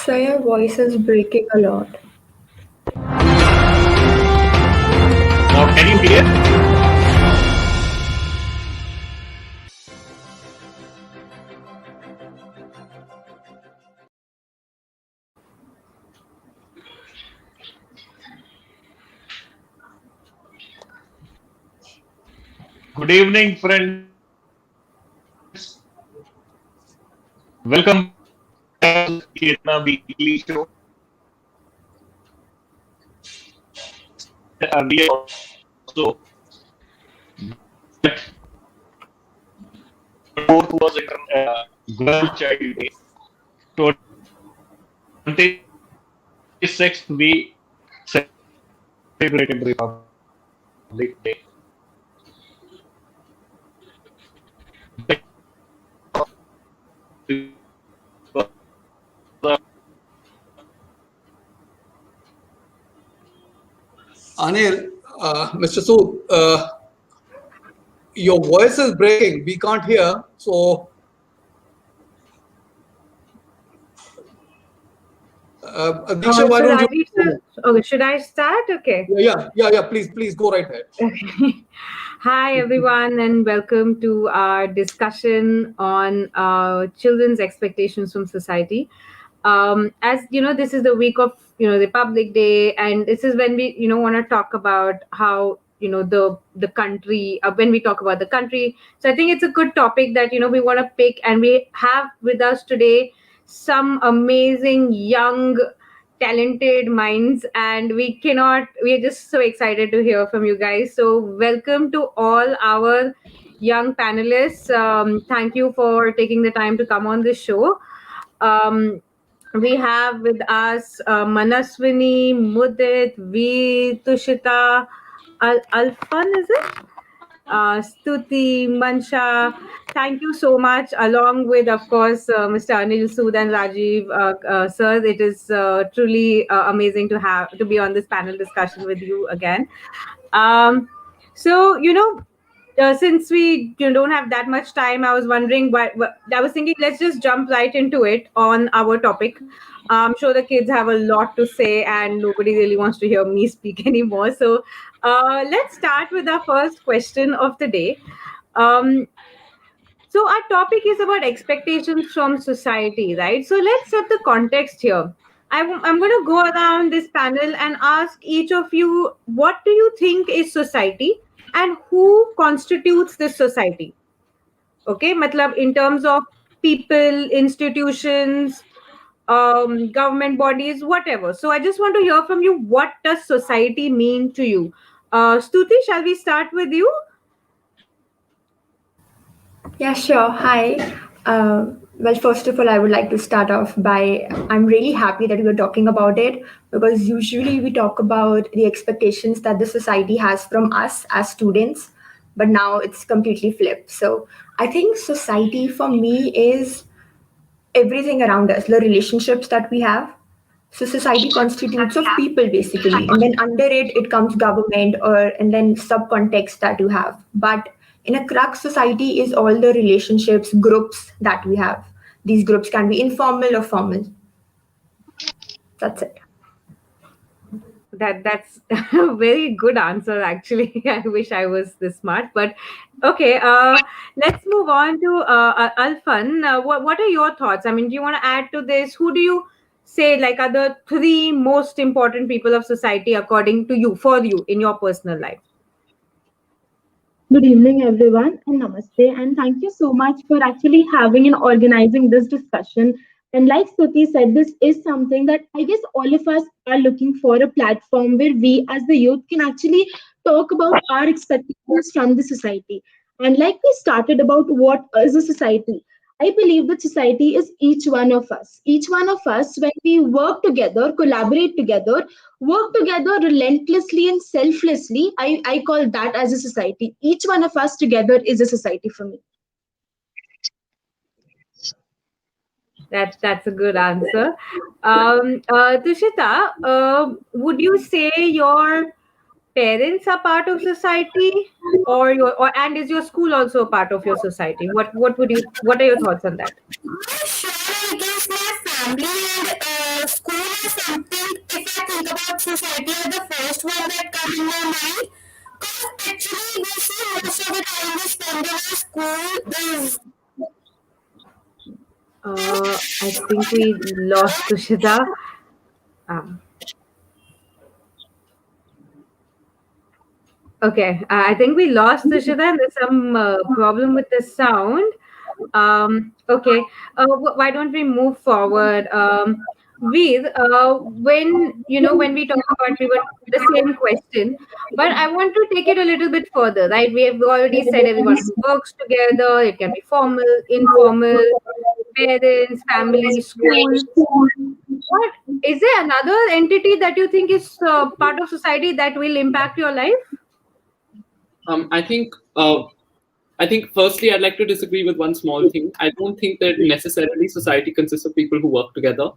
So your voice is breaking a lot. Now can you hear? Good evening, friends. Welcome to Chetna Weekly Show. Earlier also, that 4th was Girl Child Day. 26th we celebrated Republic Day. Anil, Mr. Sood, your voice is breaking. We can't hear. So, Diksha, why don't you? Okay, should I start? Okay. Yeah. Please go right ahead. Okay. Hi, everyone, and welcome to our discussion on children's expectations from society. As you know, this is the week of Republic Day, and this is when we want to talk about how the country. When we talk about the country, so I think it's a good topic that we want to pick, and we have with us today some amazing young talented minds, and we are just so excited to hear from you guys. So welcome to all our young panelists. Thank you for taking the time to come on this show. We have with us Manasvini, Mudit, Veer, Tushita, Akphan, is it? Stuti, Mansha, thank you so much. Along with, of course, Mr. Anil, Sood, and Rajiv, sir. It is truly amazing to be on this panel discussion with you again. So since we don't have that much time, I was wondering I was thinking, let's just jump right into it on our topic. I'm sure the kids have a lot to say, and nobody really wants to hear me speak anymore. So let's start with our first question of the day. So our topic is about expectations from society, right? So let's set the context here. I'm going to go around this panel and ask each of you, what do you think is society and who constitutes this society? Okay, matlab in terms of people, institutions, government bodies, whatever. So I just want to hear from you, what does society mean to you? Stuti, shall we start with you? Yeah, sure. Hi. Well, first of all, I would like to start off by I'm really happy that we're talking about it, because usually we talk about the expectations that the society has from us as students, but now it's completely flipped. So I think society for me is everything around us, the relationships that we have. So society constitutes of people basically, and then under it comes government and then subcontext that you have. But in a crux, society is all the relationships, groups that we have. These groups can be informal or formal. That's it. That's a very good answer, actually. I wish I was this smart, but okay. Let's move on to Akphan. What are your thoughts? I mean, do you want to add to this? Who do you say are the three most important people of society according to you, for you, in your personal life? Good evening, everyone, and namaste. And thank you so much for actually having and organizing this discussion. And like Stuti said, this is something that I guess all of us are looking for, a platform where we as the youth can actually talk about our expectations from the society. And like we started about what is a society, I believe that society is each one of us. Each one of us, when we work together, collaborate together, work together relentlessly and selflessly, I call that as a society. Each one of us together is a society for me. That's a good answer. Tushita, would you say your parents are part of society, and is your school also a part of your society? What are your thoughts on that? Sure, I guess my family and I think we lost Tushita. Okay, I think we lost Tushita and there's some problem with the sound. Okay, why don't we move forward? Veer, when we talk about the same question, but I want to take it a little bit further, right? We have already said everyone who works together. It can be formal, informal, parents, family, school. What is there another entity that you think is part of society that will impact your life? I think firstly, I'd like to disagree with one small thing. I don't think that necessarily society consists of people who work together.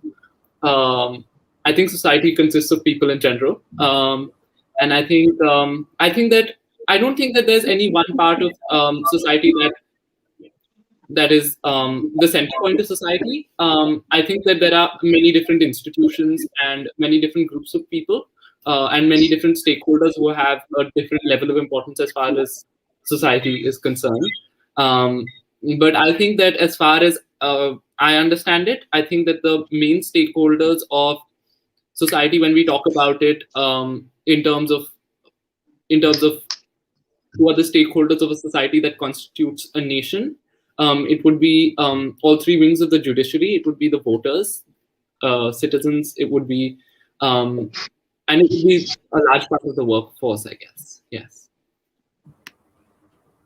I think society consists of people in general, and I think that I don't think that there's any one part of society that is the center point of society. I think that there are many different institutions and many different groups of people and many different stakeholders who have a different level of importance as far as society is concerned. But I think that as far as I understand it, I think that the main stakeholders of society, when we talk about it in terms of who are the stakeholders of a society that constitutes a nation, it would be all three wings of the judiciary. It would be the voters, citizens. It would be and it would be a large part of the workforce, I guess. Yes.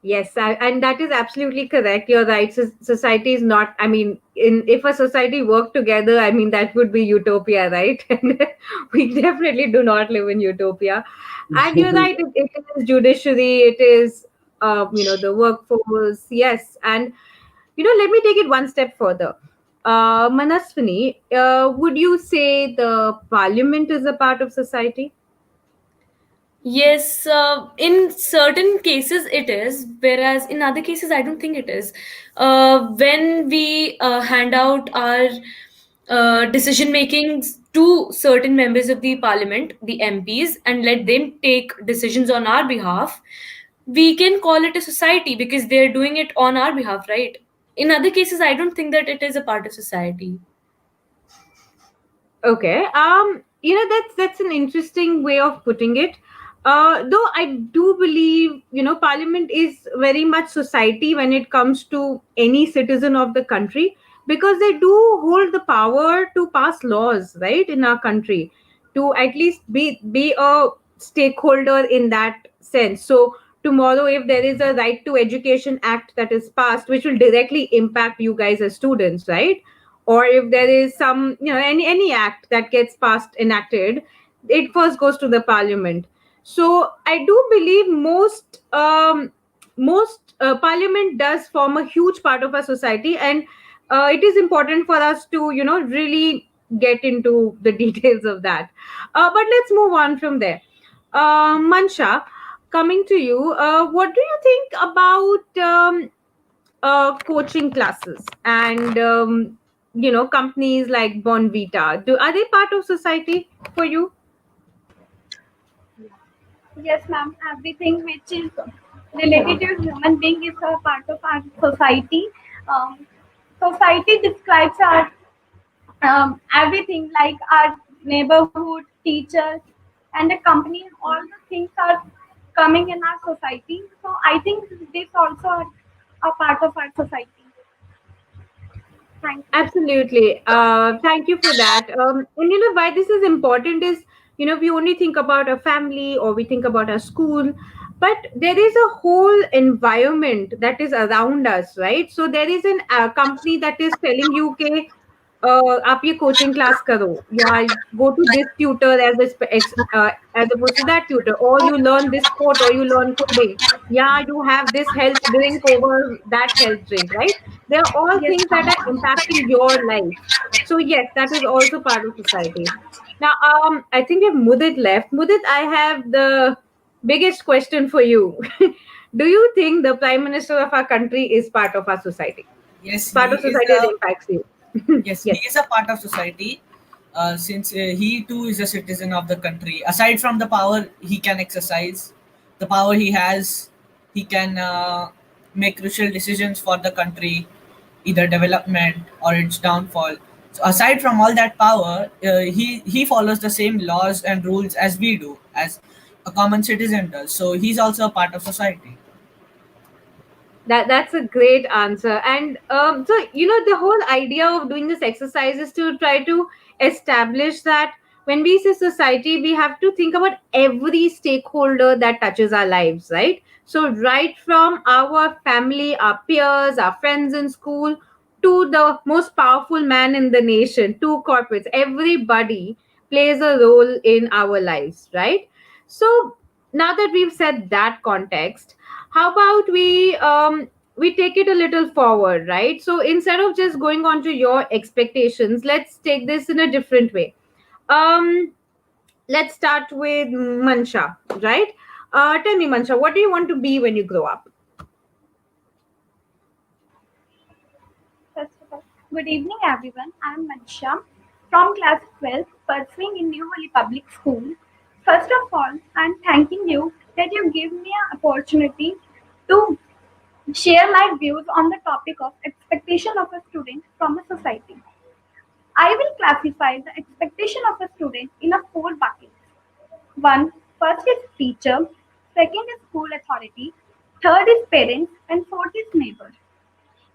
Yes, and that is absolutely correct. You're right. Society is not, I mean, if a society worked together, I mean, that would be utopia, right? And we definitely do not live in utopia. And you're right, it is judiciary, it is, the workforce. Yes. And, let me take it one step further. Manasvini, would you say the parliament is a part of society? Yes, in certain cases it is, whereas in other cases I don't think it is. When we hand out our decision makings to certain members of the parliament, the MPs, and let them take decisions on our behalf, we can call it a society because they're doing it on our behalf, right? In other cases, I don't think that it is a part of society. Okay. That's an interesting way of putting it. Though I do believe, Parliament is very much society when it comes to any citizen of the country, because they do hold the power to pass laws, right, in our country, to at least be a stakeholder in that sense. So tomorrow, if there is a Right to Education Act that is passed, which will directly impact you guys as students, right? Or if there is some, any act that gets passed, enacted, it first goes to the parliament. So I do believe most parliament does form a huge part of our society, and it is important for us to really get into the details of that. But let's move on from there. Mansha, coming to you, what do you think about coaching classes and companies like Bonvita? Are they part of society for you? Yes, ma'am. Everything which is related to human being is a part of our society. Society describes our everything, like our neighborhood, teachers, and the company. All the things are coming in our society. So I think this also are a part of our society. Thank you. Absolutely. Thank you for that. And why this is important is, we only think about a family or we think about a school, but there is a whole environment that is around us, right? So there is a company that is telling you, okay, आप ये coaching class करो, या go to this tutor as opposed to that tutor, or you learn this sport, or you learn coding, yeah, you have this health drink over that health drink, right? They're all Yes, things that are impacting your life. So yes, that is also part of society. Now, I think if Mudit left, Mudit, I have the biggest question for you. Do you think the Prime Minister of our country is part of our society? Yes, Part of society that impacts you? Yes, Yes. he is a part of society. Since he too is a citizen of the country. Aside from the power he can exercise, the power he has, he can make crucial decisions for the country. either development or its downfall. So aside from all that power, he follows the same laws and rules as we do, as a common citizen does. So he's also a part of society. That's a great answer. And so the whole idea of doing this exercise is to try to establish that when we say society, we have to think about every stakeholder that touches our lives, right? So right from our family, our peers, our friends in school, to the most powerful man in the nation, to corporates, everybody plays a role in our lives, right? So now that we've set that context, how about we take it a little forward, right? So instead of just going on to your expectations, let's take this in a different way. um let's start with Mansha, right? Tell me, Mansha, what do you want to be when you grow up? First of all, good evening, everyone. I'm Mansha from class 12, pursuing in New Valley Public School. First of all, I'm thanking you that you give me an opportunity to share my views on the topic of expectation of a student from a society. I will classify the expectation of a student in a four buckets. One, first is teacher, second is school authority, third is parents, and fourth is neighbor.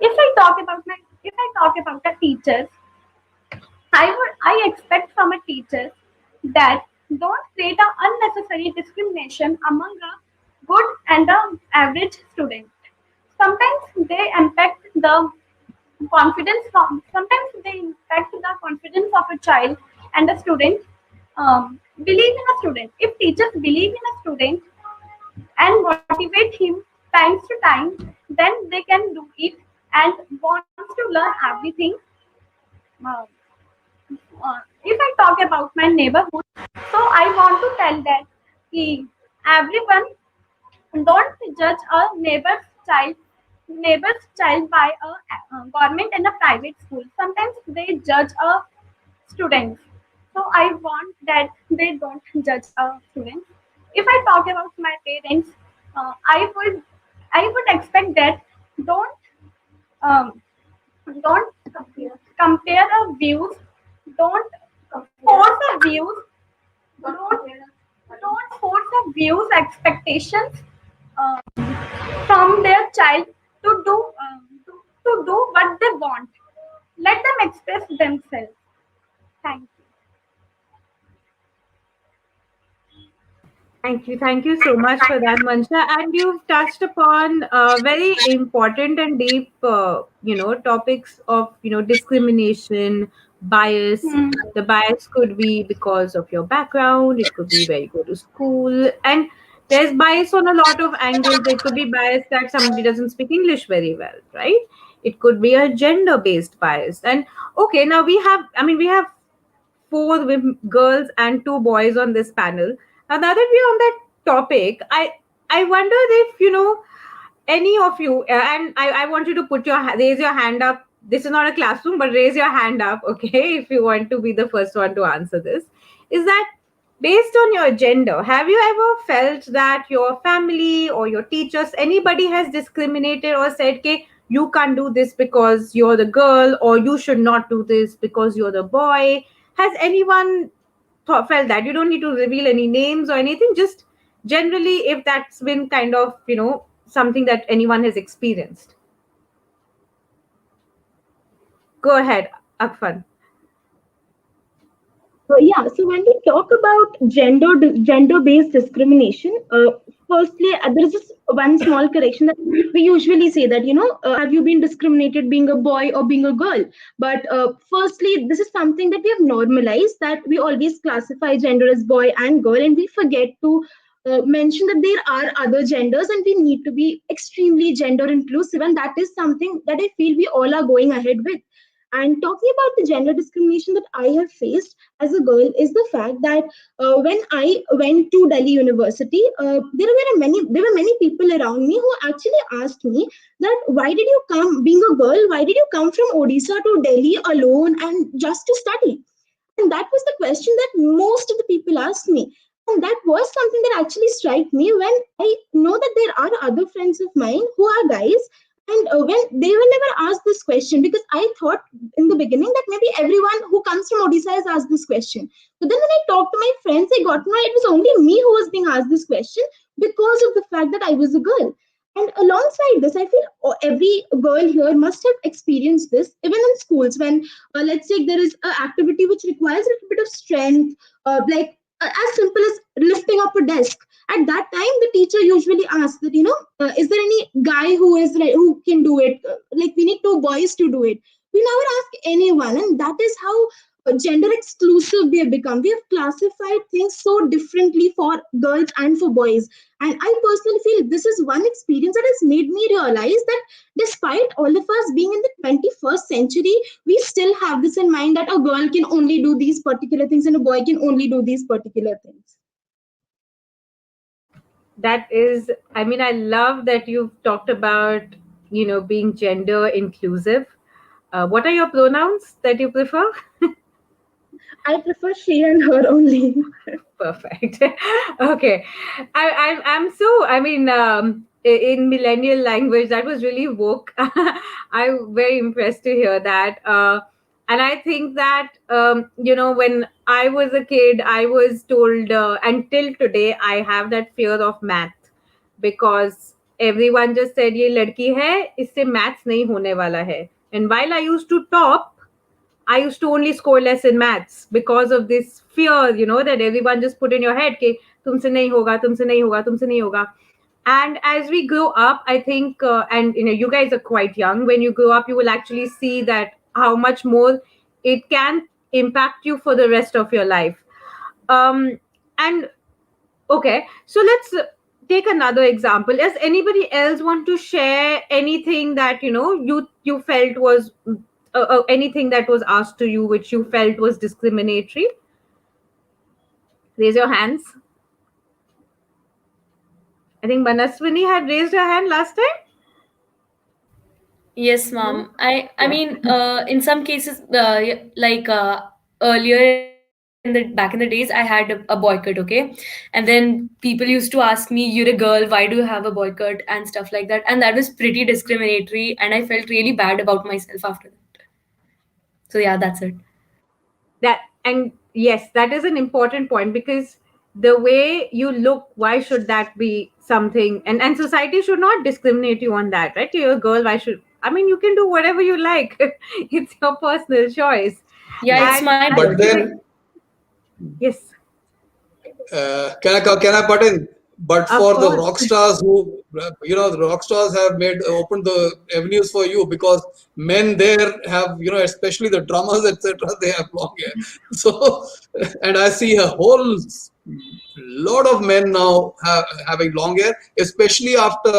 If I talk about the teachers, I expect from a teacher that don't create an unnecessary discrimination among a good and the average student. Sometimes they impact the confidence of a child and a student. Believe in a student. If teachers believe in a student and motivate him times to time, then they can do it and wants to learn everything. Uh, if I talk about my neighborhood, so I want to tell that everyone don't judge a neighbor's child by a government and a private school. Sometimes they judge a student. So I want that they don't judge a student. If I talk about my parents, uh, I would I would expect that don't um, don't compare the views, don't force the views, don't force the views expectations uh, from their child to do what they want. Let them express themselves. Thank you. Thank you so much for that, Mansha. And you've touched upon very important and deep, topics of, discrimination, bias. Hmm. The bias could be because of your background. It could be where you go to school, and there's bias on a lot of angles. It could be bias that somebody doesn't speak English very well, right? It could be a gender-based bias. And okay, now we have four girls and two boys on this panel. Now that we're on that topic, I wonder if any of you, and I want you to raise your hand up. This is not a classroom, but raise your hand up, okay, if you want to be the first one to answer this. Is that based on your gender, have you ever felt that your family or your teachers, anybody has discriminated or said, okay, you can't do this because you're the girl, or you should not do this because you're the boy? Has anyone felt that? You don't need to reveal any names or anything, just generally, if that's been kind of something that anyone has experienced. Go ahead, Akphan. Yeah, so when we talk about gender-based discrimination, firstly, there's just one small correction that we usually say that, have you been discriminated being a boy or being a girl? But firstly, this is something that we have normalized, that we always classify gender as boy and girl, and we forget to mention that there are other genders and we need to be extremely gender inclusive, and that is something that I feel we all are going ahead with. And talking about the gender discrimination that I have faced as a girl is the fact that when I went to Delhi University, there were many people around me who actually asked me that why did you come, being a girl, why did you come from Odisha to Delhi alone and just to study? And that was the question that most of the people asked me. And that was something that actually struck me when I know that there are other friends of mine who are guys And when they were never asked this question, because I thought in the beginning that maybe everyone who comes from Odisha is asked this question. But then when I talked to my friends, I got to know it was only me who was being asked this question because of the fact that I was a girl. And alongside this, I feel every girl here must have experienced this, even in schools, when let's say there is an activity which requires a little bit of strength, like as simple as lifting up a desk. At that time, the teacher usually asks that, is there any guy who can do it? Like we need two boys to do it. We never ask anyone, and that is how gender exclusive we have become. We have classified things so differently for girls and for boys. And I personally feel this is one experience that has made me realize that despite all of us being in the 21st century, we still have this in mind that a girl can only do these particular things and a boy can only do these particular things. That is, I mean, I love that you've talked about, being gender inclusive. What are your pronouns that you prefer? I prefer she and her only. Perfect. Okay. I'm so, in millennial language, that was really woke. I'm very impressed to hear that. And I think that, when I was a kid, I was told, until today, I have that fear of math because everyone just said, ye ladki hai, isse maths nahi hone wala hai. And while I used to top, I used to only score less in maths because of this fear, that everyone just put in your head, ke tumse nahi hoga, tumse nahi hoga, tumse nahi hoga. And as we grow up, I think, and you guys are quite young. When you grow up, you will actually see that how much more it can impact you for the rest of your life. And okay, so let's take another example. Does anybody else want to share anything that you felt was anything that was asked to you which you felt was discriminatory? Raise your hands. I think Manasvini had raised her hand last time. Yes, ma'am. I mean, in some cases, earlier back in the days, I had a boycott, okay, and then people used to ask me, "You're a girl, why do you have a boycott?" and stuff like that, and that was pretty discriminatory, and I felt really bad about myself after that. So yeah, that's it. And yes, that is an important point because the way you look, why should that be something? And society should not discriminate you on that, right? You're a girl, why should? I mean, you can do whatever you like. It's your personal choice. Yeah, it's my But then, yes. can I put in? But Of for the course. rock stars who, the rock stars have opened the avenues for you, because men there have, especially the drummers, etc., they have long hair. So, and I see a whole lot of men now having long hair, especially after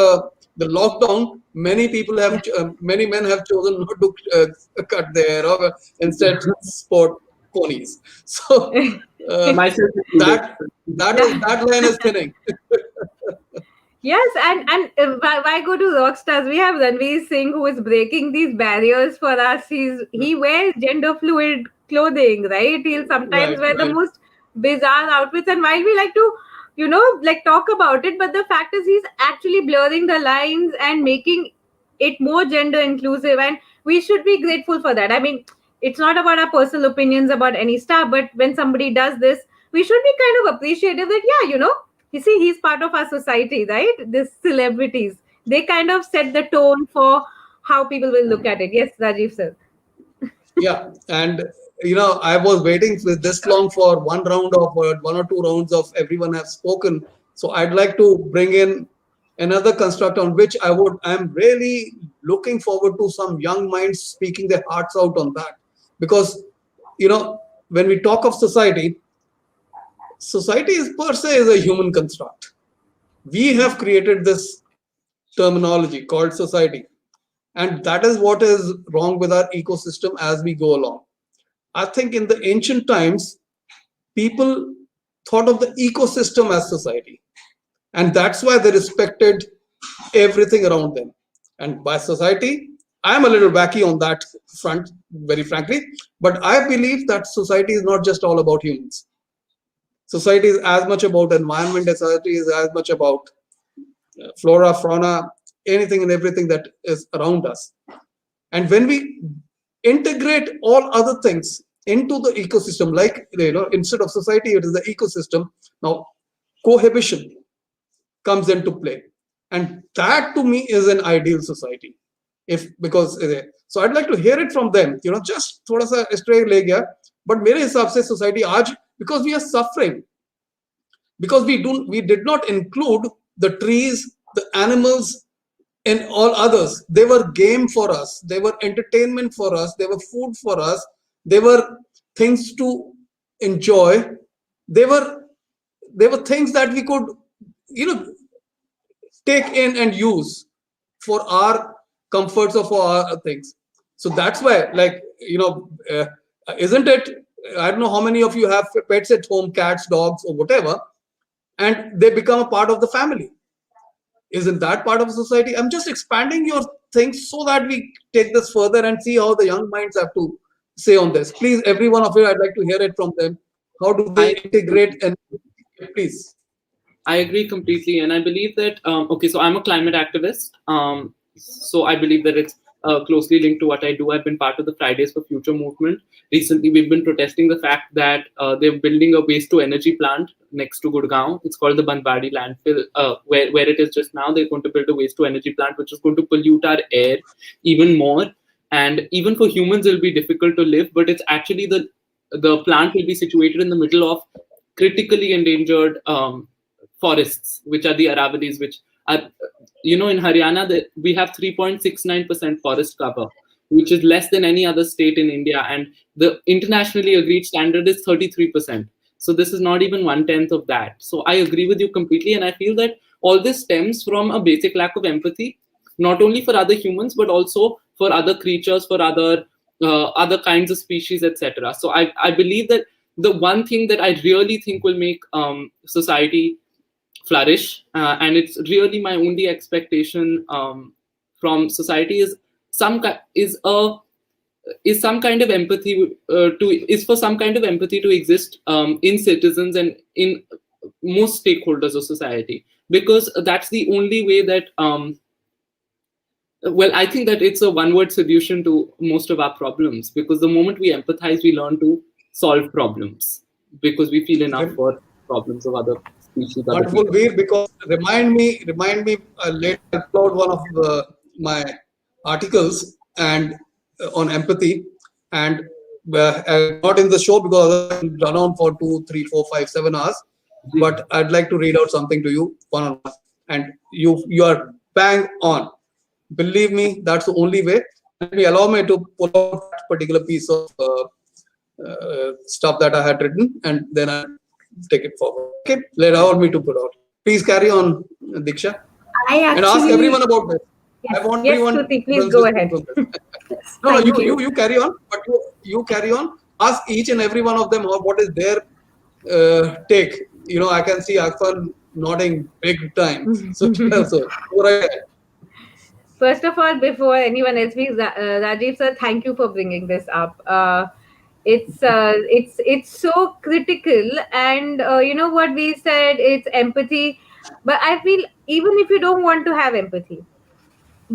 the lockdown. Many people have, many men have chosen not to cut their hair off, instead sport ponies. So that line is thinning. Yes, and why go to rock stars? We have Ranveer Singh who is breaking these barriers for us. He wears gender fluid clothing, right? He'll sometimes wear the most bizarre outfits, and while we like to, talk about it, but the fact is he's actually blurring the lines and making it more gender inclusive, and we should be grateful for that. I mean, it's not about our personal opinions about any star, but when somebody does this, we should be kind of appreciative that, yeah, you see, he's part of our society, right? These celebrities, they kind of set the tone for how people will look at it. Yes, Rajiv sir. Yeah, and I was waiting for this long for one or two rounds of everyone have spoken. So I'd like to bring in another construct on which I'm really looking forward to some young minds speaking their hearts out on that. Because, when we talk of society is per se is a human construct. We have created this terminology called society. And that is what is wrong with our ecosystem as we go along. I think in the ancient times, people thought of the ecosystem as society. And that's why they respected everything around them. And by society, I'm a little wacky on that front, very frankly. But I believe that society is not just all about humans. Society is as much about environment, society is as much about flora, fauna, anything and everything that is around us. And when we integrate all other things into the ecosystem, like, instead of society, it is the ecosystem. Now, cohabitation comes into play, and that to me is an ideal society. So I'd like to hear it from them. Just thoda sa stray leg gaya, but mere hisab se society aaj, because we are suffering, because we did not include the trees, the animals, and all others. They were game for us, they were entertainment for us, they were food for us, they were things to enjoy, they were things that we could take in and use for our comforts or for our things. So that's why, isn't it, I don't know how many of you have pets at home, cats, dogs, or whatever, and they become a part of the family. Isn't that part of a society? I'm just expanding your things so that we take this further and see how the young minds have to say on this. Please, every one of you, I'd like to hear it from them. How do they integrate? And please. I agree completely, and I believe that so I'm a climate activist. So I believe that it's closely linked to what I do. I've been part of the Fridays for Future movement. Recently, we've been protesting the fact that they're building a waste-to-energy plant next to Gurgaon. It's called the Banbadi landfill, where it is just now. They're going to build a waste-to-energy plant, which is going to pollute our air even more. And even for humans, it'll be difficult to live. But it's actually the plant will be situated in the middle of critically endangered forests, which are the Aravallis, which are, in Haryana, we have 3.69% forest cover, which is less than any other state in India. And the internationally agreed standard is 33%. So this is not even 1/10 of that. So I agree with you completely. And I feel that all this stems from a basic lack of empathy, not only for other humans, but also for other creatures, for other kinds of species, etc. So I believe that the one thing that I really think will make society flourish, and it's really my only expectation from society, is some kind of empathy for some kind of empathy to exist in citizens and in most stakeholders of society, because that's the only way that I think that it's a one-word solution to most of our problems, because the moment we empathize, we learn to solve problems, because we feel enough for problems of other species. Wonderful, Veer, because remind me later I upload one of my articles and on empathy, and not in the show because I run on for 2, 3, 4, 5, 7 hours, but I'd like to read out something to you one-on-one, and you are bang on. Believe me, that's the only way. Let me allow me to pull out that particular piece of stuff that I had written, and then I take it forward. Okay, allow me to put out. Please carry on, Diksha. And ask everyone about this. Yes. I want everyone. Stuti, please go ahead. No, you carry on, but you carry on. Ask each and every one of them what is their take. I can see Akphan nodding big time. So go right ahead. First of all, before anyone else speaks, Rajiv sir, thank you for bringing this up. It's so critical, and what we said, it's empathy. But I feel even if you don't want to have empathy,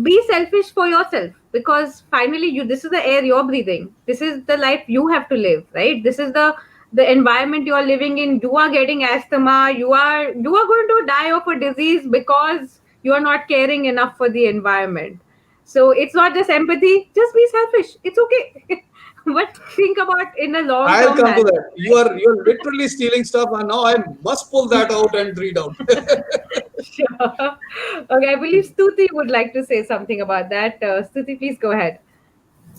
be selfish for yourself, because finally this is the air you're breathing. This is the life you have to live, right? This is the environment you are living in. You are getting asthma. You are going to die of a disease because you are not caring enough for the environment. So it's not just empathy. Just be selfish. It's okay. But think about in a long term. I'll come to that. You're literally stealing stuff, and now I must pull that out and read out. Sure. Okay, I believe Stuti would like to say something about that. Stuti, please go ahead.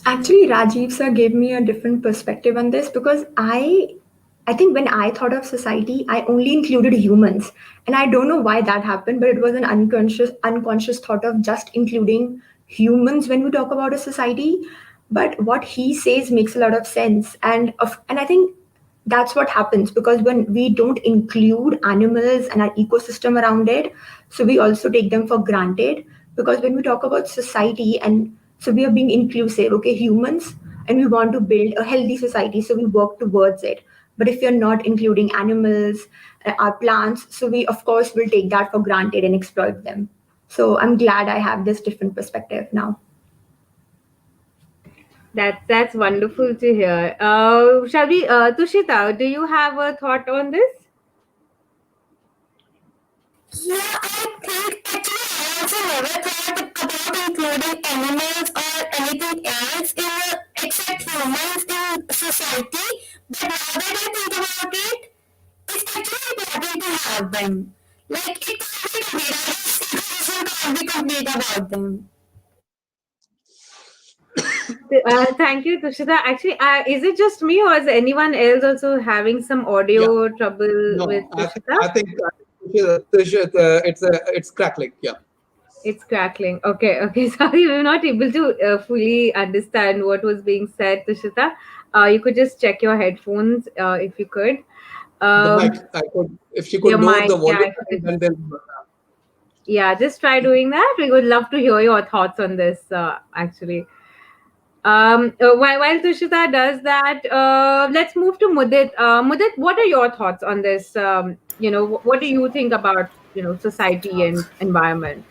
Actually, Rajiv sir gave me a different perspective on this, because I think when I thought of society, I only included humans, and I don't know why that happened, but it was an unconscious thought of just including humans when we talk about a society. But what he says makes a lot of sense, and I think that's what happens, because when we don't include animals and our ecosystem around it, so we also take them for granted. Because when we talk about society, and so we are being inclusive, okay, humans, and we want to build a healthy society, so we work towards it. But if you're not including animals, our plants, so we of course will take that for granted and exploit them. So I'm glad I have this different perspective now. That's wonderful to hear. Shall we, Tushita? Do you have a thought on this? Yeah, I think actually I also never thought about including animals or anything else in except humans in society. But now that I think about it, it's actually important to have them. Like it can't be complete. It can't be complete about them. Thank you, Tushita. Actually, is it just me or is anyone else also having some Yeah. audio trouble with No, Tushita? I think it's crackling. Yeah. It's crackling. Okay. Sorry, we were not able to fully understand what was being said, Tushita. You could just check your headphones if you could. The mic. Um, I could, if she your could lower mic, the yeah, volume, if you could and then just try doing that. We would love to hear your thoughts on this, actually. While Tushita does that, let's move to Mudit. Mudit, what are your thoughts on this? What do you think about society and environment?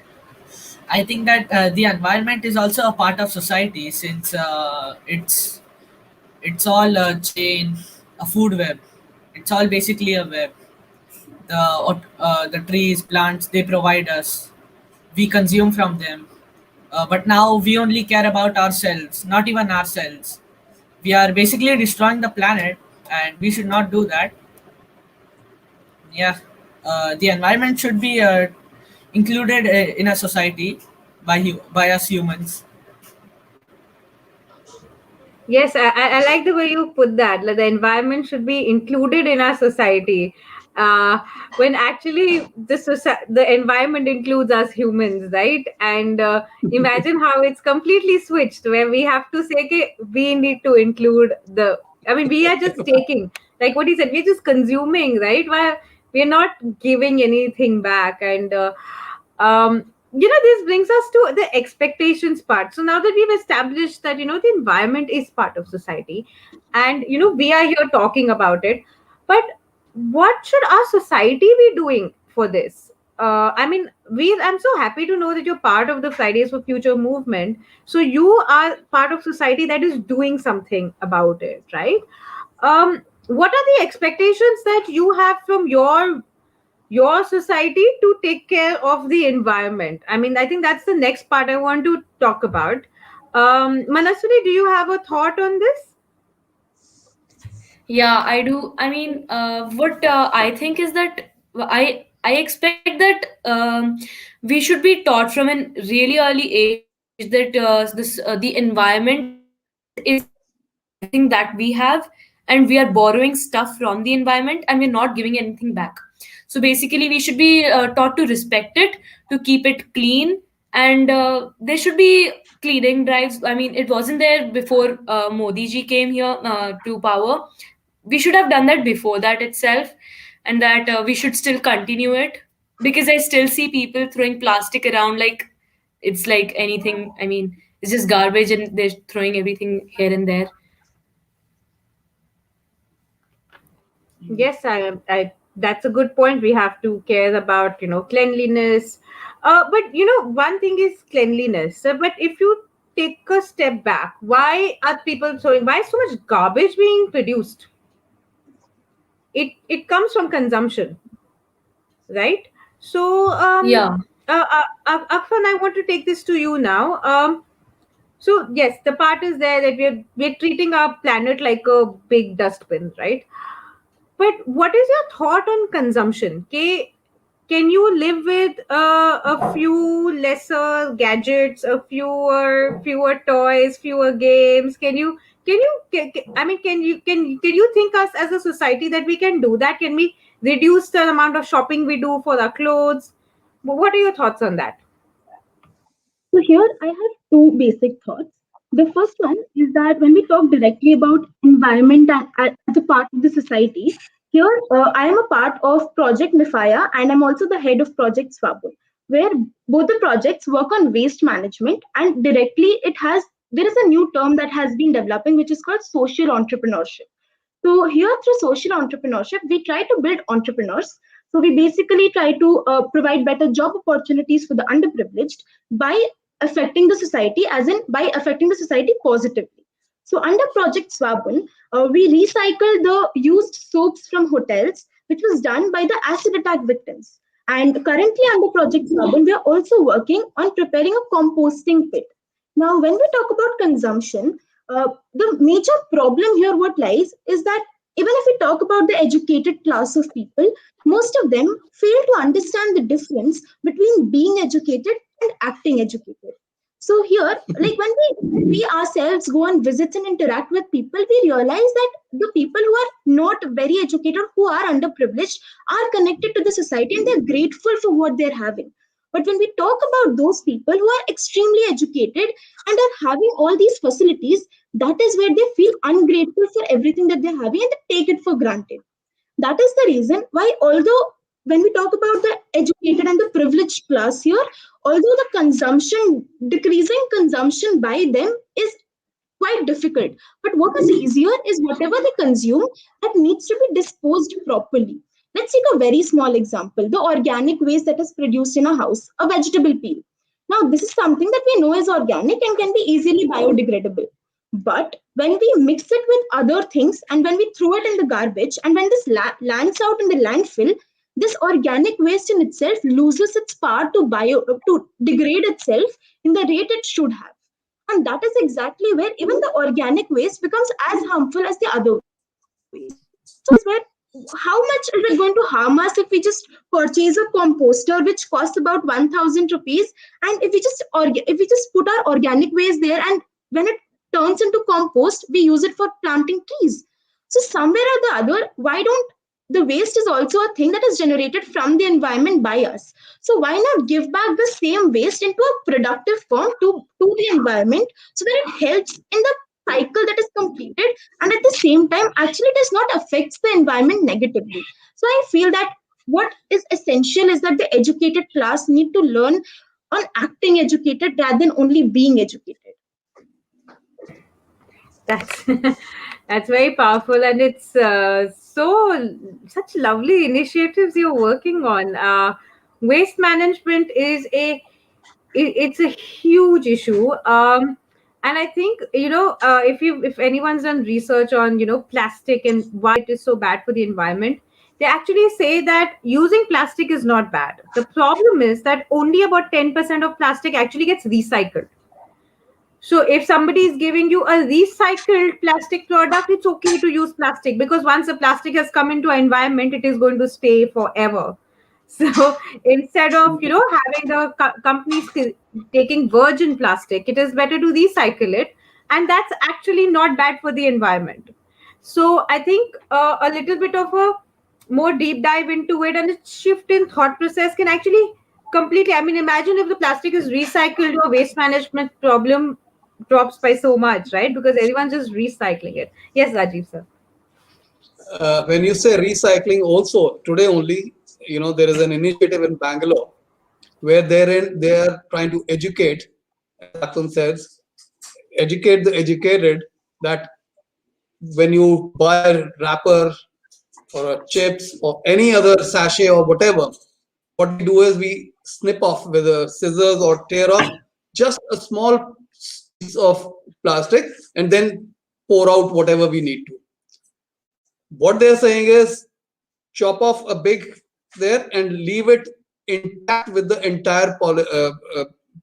I think that the environment is also a part of society, since it's all a chain, a food web. It's all basically a web. The trees, plants, they provide us. We consume from them. But now we only care about ourselves, not even ourselves. We are basically destroying the planet, and we should not do that. Yeah, the environment should be included in a society by us humans. Yes, I like the way you put that. Like the environment should be included in our society. When actually the environment includes us humans, right? And imagine how it's completely switched, where we have to say, okay, we need to include the. I mean, we are just taking, like what he said, we're just consuming, right? Why we're not giving anything back, and this brings us to the expectations part. So now that we've established that the environment is part of society, and we are here talking about it, but what should our society be doing for this? I mean, I'm so happy to know that you're part of the Fridays for Future movement. So you are part of society that is doing something about it, right? What are the expectations that you have from your society to take care of the environment? I mean, I think that's the next part I want to talk about. Manasvini, do you have a thought on this? Yeah, I do. I mean, what I think is that I expect that we should be taught from a really early age that the environment is everything that we have, and we are borrowing stuff from the environment, and we're not giving anything back. So basically, we should be taught to respect it, to keep it clean, and there should be cleaning drives. I mean, it wasn't there before Modi ji came here to power. We should have done that before that itself, and that we should still continue it, because I still see people throwing plastic around like it's like anything. I mean, it's just garbage, and they're throwing everything here and there. Yes, I that's a good point. We have to care about cleanliness, but one thing is cleanliness. But if you take a step back, why are people throwing? Why is so much garbage being produced? It comes from consumption, right? So Yeah. Akphan, I want to take this to you now. So yes, the part is there that we're treating our planet like a big dustbin, right? But what is your thought on consumption? Can you live with a few lesser gadgets, a fewer toys, fewer games? I mean, can you think us as a society that we can do that? Can we reduce the amount of shopping we do for our clothes? What are your thoughts on that? So here I have two basic thoughts. The first one is that when we talk directly about environment as a part of the society, here I am a part of Project Mifaya and I'm also the head of Project Swabul, where both the projects work on waste management and directly there is a new term that has been developing which is called social entrepreneurship. So here through social entrepreneurship, we try to build entrepreneurs So we basically try to provide better job opportunities for the underprivileged by affecting the society, as in by affecting the society positively. So under Project Swabun, we recycle the used soaps from hotels, which was done by the acid attack victims. And currently under Project Swabun, we are also working on preparing a composting pit. Now, when we talk about consumption, the major problem here what lies is that even if we talk about the educated class of people, most of them fail to understand the difference between being educated and acting educated. So here, like when we ourselves go on visits and interact with people, we realize that the people who are not very educated, who are underprivileged, are connected to the society and they're grateful for what they're having. But when we talk about those people who are extremely educated and are having all these facilities, that is where they feel ungrateful for everything that they're having and they take it for granted. That is the reason why, although when we talk about the educated and the privileged class here, although the consumption, decreasing consumption by them is quite difficult. But what is easier is whatever they consume, that needs to be disposed properly. Let's take a very small example, the organic waste that is produced in a house, a vegetable peel. Now, this is something that we know is organic and can be easily biodegradable. But when we mix it with other things and when we throw it in the garbage and when this lands out in the landfill, this organic waste in itself loses its power to degrade itself in the rate it should have. And that is exactly where even the organic waste becomes as harmful as the other waste. So is where how much is it going to harm us if we just purchase a composter which costs about 1,000 rupees, and if we just put our organic waste there and when it turns into compost, we use it for planting trees. So somewhere or the other, why don't the waste is also a thing that is generated from the environment by us. So why not give back the same waste into a productive form to the environment so that it helps in the cycle that is completed and at the same time actually does not affect the environment negatively. So I feel that what is essential is that the educated class need to learn on acting educated rather than only being educated. That's that's very powerful, and it's such lovely initiatives you're working on. Waste management is it's a huge issue, and I think if anyone's done research on plastic and why it is so bad for the environment, they actually say that using plastic is not bad. The problem is that only about 10% of plastic actually gets recycled. So if somebody is giving you a recycled plastic product, it's okay to use plastic because once the plastic has come into our environment, it is going to stay forever. So instead of having the companies taking virgin plastic, it is better to recycle it, and that's actually not bad for the environment. So I think a little bit of a more deep dive into it and a shift in thought process can actually completely. I mean, imagine if the plastic is recycled, your waste management problem drops by so much, right? Because everyone's just recycling it. Yes, Rajiv sir. When you say recycling, also today only, there is an initiative in Bangalore where they are trying to educate, as Akphan says, educate the educated that when you buy a wrapper or a chips or any other sachet or whatever, what we do is we snip off with a scissors or tear off just a small piece of plastic and then pour out whatever we need to. What they're saying is chop off a big there and leave it intact with the entire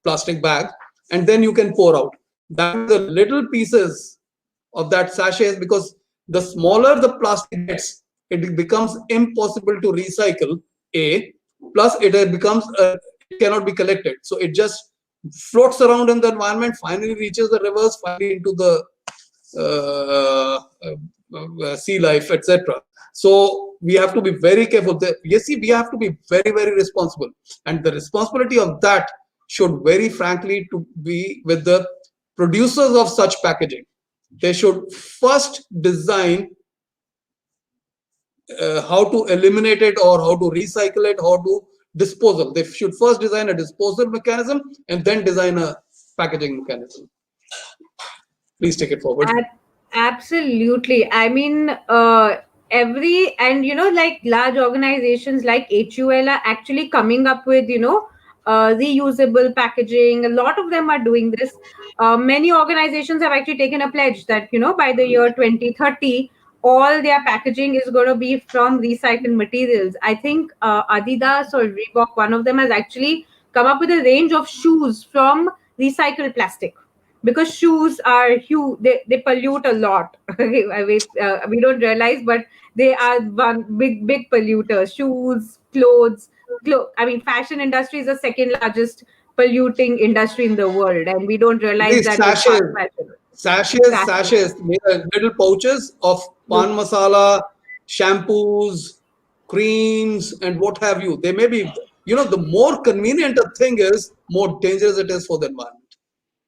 plastic bag, and then you can pour out. That the little pieces of that sachets, because the smaller the plastic gets, it becomes impossible to recycle. Plus it becomes it cannot be collected, so it just floats around in the environment, finally reaches the rivers, finally into the sea life, etc. So we have to be very careful. We have to be very, very responsible, and the responsibility of that should very frankly to be with the producers of such packaging. They should first design how to eliminate it or how to recycle it, how to disposal. They should first design a disposal mechanism and then design a packaging mechanism. Please take it forward. Absolutely. I mean, like large organizations like HUL are actually coming up with reusable packaging. A lot of them are doing this. Many organizations have actually taken a pledge that by the year 2030 all their packaging is going to be from recycled materials. I think Adidas or Reebok, one of them, has actually come up with a range of shoes from recycled plastic, because shoes are huge, they pollute a lot. We don't realize, but they are one big polluter. Shoes, clothes, fashion industry is the second largest polluting industry in the world, and we don't realize These that with fast fashion. sachets, little pouches of pan masala, shampoos, creams, and what have you. They may be, the more convenient a thing is, more dangerous it is for the environment.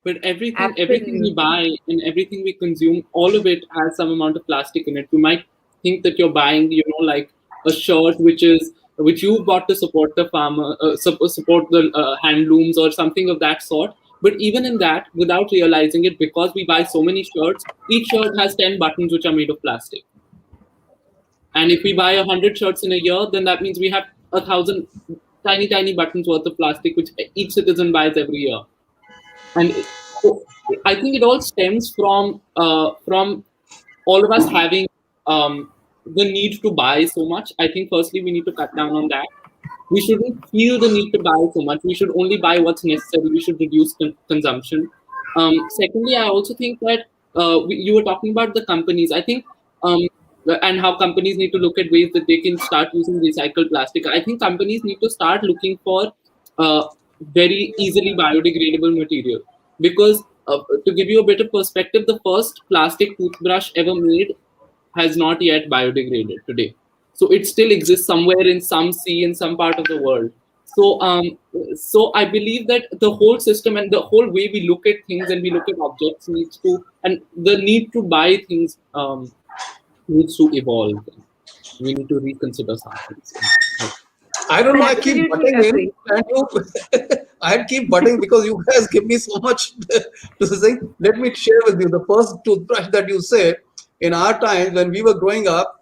But everything we buy and everything we consume, all of it has some amount of plastic in it. You might think that you're buying, like a shirt which you bought to support the farmer, support the handlooms or something of that sort. But even in that, without realizing it, because we buy so many shirts, each shirt has 10 buttons which are made of plastic. And if we buy 100 shirts in a year, then that means we have 1,000 tiny buttons worth of plastic which each citizen buys every year. And so I think it all stems from all of us having the need to buy so much. I think firstly we need to cut down on that. We shouldn't feel the need to buy so much. We should only buy what's necessary. We should reduce consumption. Secondly, I also think that you were talking about the companies. I think and how companies need to look at ways that they can start using recycled plastic. I think companies need to start looking for very easily biodegradable material, because to give you a bit of perspective, the first plastic toothbrush ever made has not yet biodegraded today. So it still exists somewhere in some sea in some part of the world. So I believe that the whole system and the whole way we look at things and we look at objects and the need to buy things needs to evolve. We need to reconsider some things. I don't know. I keep butting in, and I keep butting because you guys give me so much to say. Let me share with you the first toothbrush that you said. In our times when we were growing up,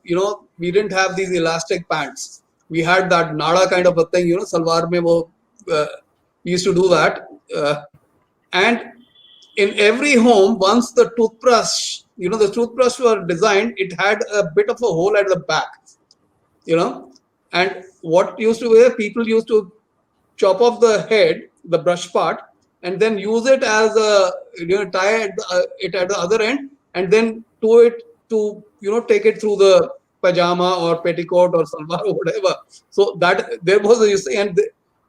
we didn't have these elastic pants. We had that nada kind of a thing, salwar mein wo, we used to do that. And in every home, once the toothbrush were designed, it had a bit of a hole at the back, and what used to be, people used to chop off the head, the brush part, and then use it as a, tie it at the other end, and then to it to take it through the pajama or petticoat or salwar or whatever. So that there was a, and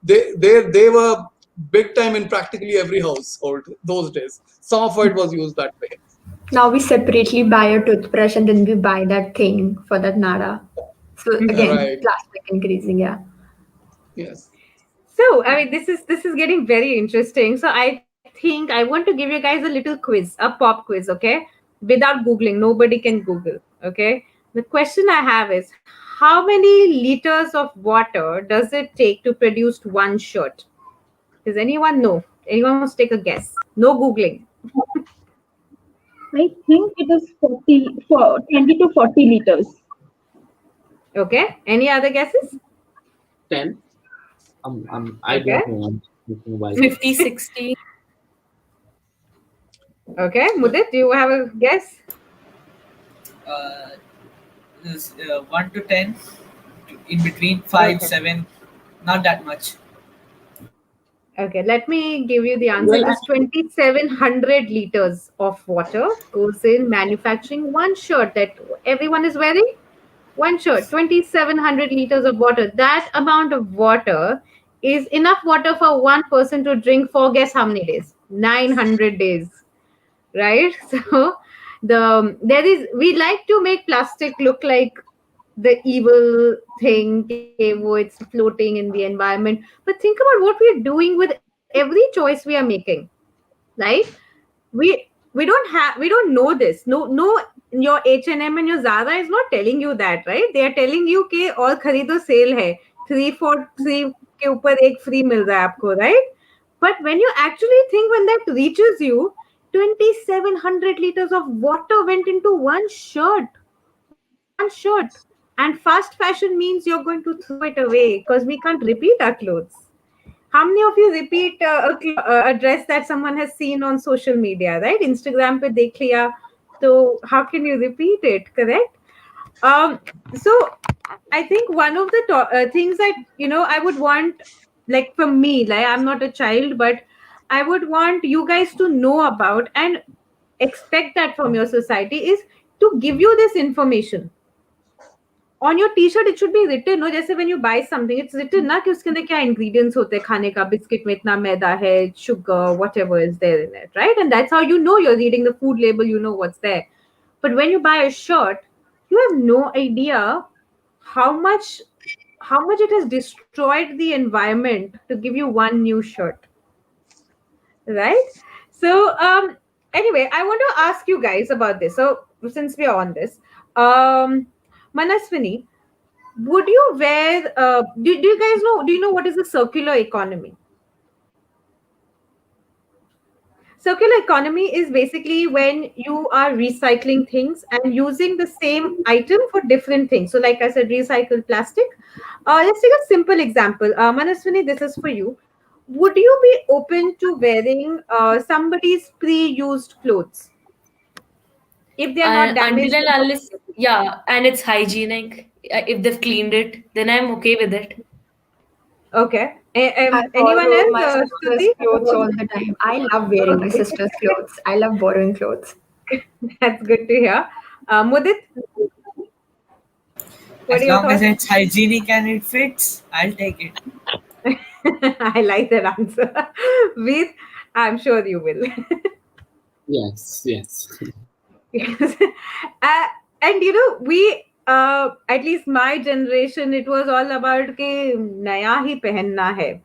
they were big time in practically every household those days. Some of it was used that way. Now we separately buy a toothbrush and then we buy that thing for that nada. So again, plastic increasing, yeah. Yes. So this is getting very interesting. So I think I want to give you guys a little quiz, a pop quiz, okay? Without Googling, nobody can Google, okay? The question I have is, how many liters of water does it take to produce one shirt? Does anyone know? Anyone wants to take a guess? No Googling. I think it is 20 to 40 liters. Okay. Any other guesses? 10. I don't know. 50, 60. Okay. Mudit, do you have a guess? 1 to 10, in between 5, 7, not that much. Okay, let me give you the answer. It is 2,700 liters of water goes in manufacturing one shirt that everyone is wearing. One shirt, 2,700 liters of water. That amount of water is enough water for one person to drink for guess how many days? 900 days, right? So we like to make plastic look like the evil thing, it's floating in the environment. But think about what we're doing with every choice we are making, right? We don't know this. No, your H&M and your Zara is not telling you that, right? They are telling you कि और खरीदो sale है, 3 for 3 के ऊपर एक free मिल रहा है आपको, right? But when you actually think, when that reaches you, 2,700 liters of water went into one shirt. one shirt. And fast fashion means you're going to throw it away because we can't repeat our clothes. How many of you repeat a dress that someone has seen on social media, right? Instagram pe dekh liya, so how can you repeat it, correct? So I think one of the things that I would want, like from me, like I'm not a child, but I would want you guys to know about and expect that from your society is to give you this information. On your t-shirt it should be written, no, जैसे when you buy something it's written ना कि उसके अंदर क्या ingredients होते हैं खाने का, बिस्किट में इतना मैदा है, sugar, whatever is there in it, right? And that's how you know you're reading the food label, you know what's there. But when you buy a shirt, you have no idea how much it has destroyed the environment to give you one new shirt, right? So anyway, I want to ask you guys about this. So since we are on this, Manasvini, would you wear do you guys know, do you know what is a circular economy? Circular economy is basically when you are recycling things and using the same item for different things. So like I said, recycled plastic. Let's take a simple example. Manasvini, this is for you. Would you be open to wearing somebody's pre-used clothes if they are not damaged? Until and unless, yeah, and it's hygienic. If they've cleaned it, then I'm okay with it. Okay. I Anyone borrow else? my sister's Stuti? clothes all the time. I love wearing my sister's clothes. I love borrowing clothes. That's good to hear. Mudit? What As are your long as thoughts? it's hygienic and it fits, I'll take it. I like that answer. Veer, I'm sure you will. Yes. Yes. And we at least my generation, it was all about ke naya hi pehenna hai.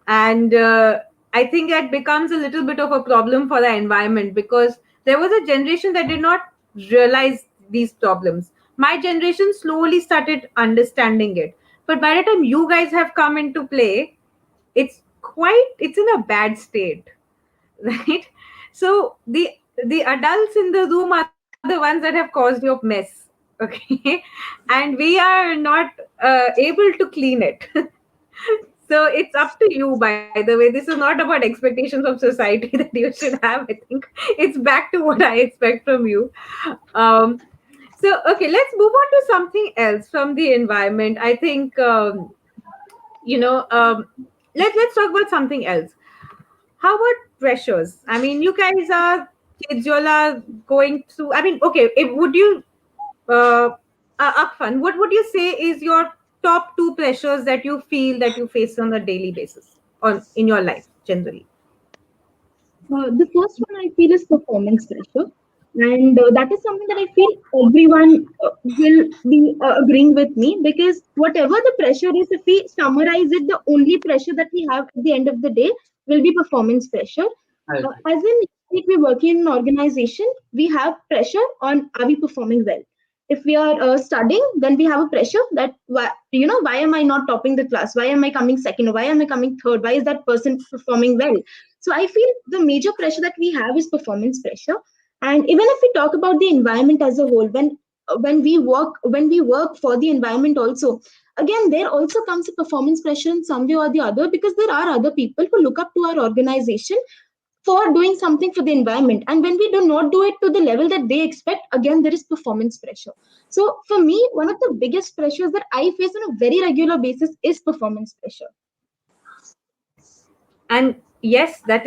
And I think that becomes a little bit of a problem for the environment because there was a generation that did not realize these problems. My generation slowly started understanding it, but by the time you guys have come into play, it's in a bad state. Right? So the adults in the room are the ones that have caused your mess. Okay. And we are not able to clean it. So it's up to you, by the way. This is not about expectations of society that you should have. I think it's back to what I expect from you. So okay, let's move on to something else from the environment. I think let's talk about something else. How about pressures? I mean, you guys are kids, you all are going through. I mean, okay, would you, Akphan, what would you say is your top two pressures that you feel that you face on a daily basis in your life generally? The first one I feel is performance pressure. And that is something that I feel everyone will be agreeing with me, because whatever the pressure is, if we summarize it, the only pressure that we have at the end of the day will be performance pressure. As in, if we work in an organization, we have pressure on are we performing well. If we are studying, then we have a pressure that why am I not topping the class? Why am I coming second? Or why am I coming third? Why is that person performing well? So I feel the major pressure that we have is performance pressure. And even if we talk about the environment as a whole, when we work for the environment also, again there also comes a performance pressure in some way or the other, because there are other people who look up to our organization for doing something for the environment, and when we do not do it to the level that they expect, again there is performance pressure. So for me, one of the biggest pressures that I face on a very regular basis is performance pressure. And yes, I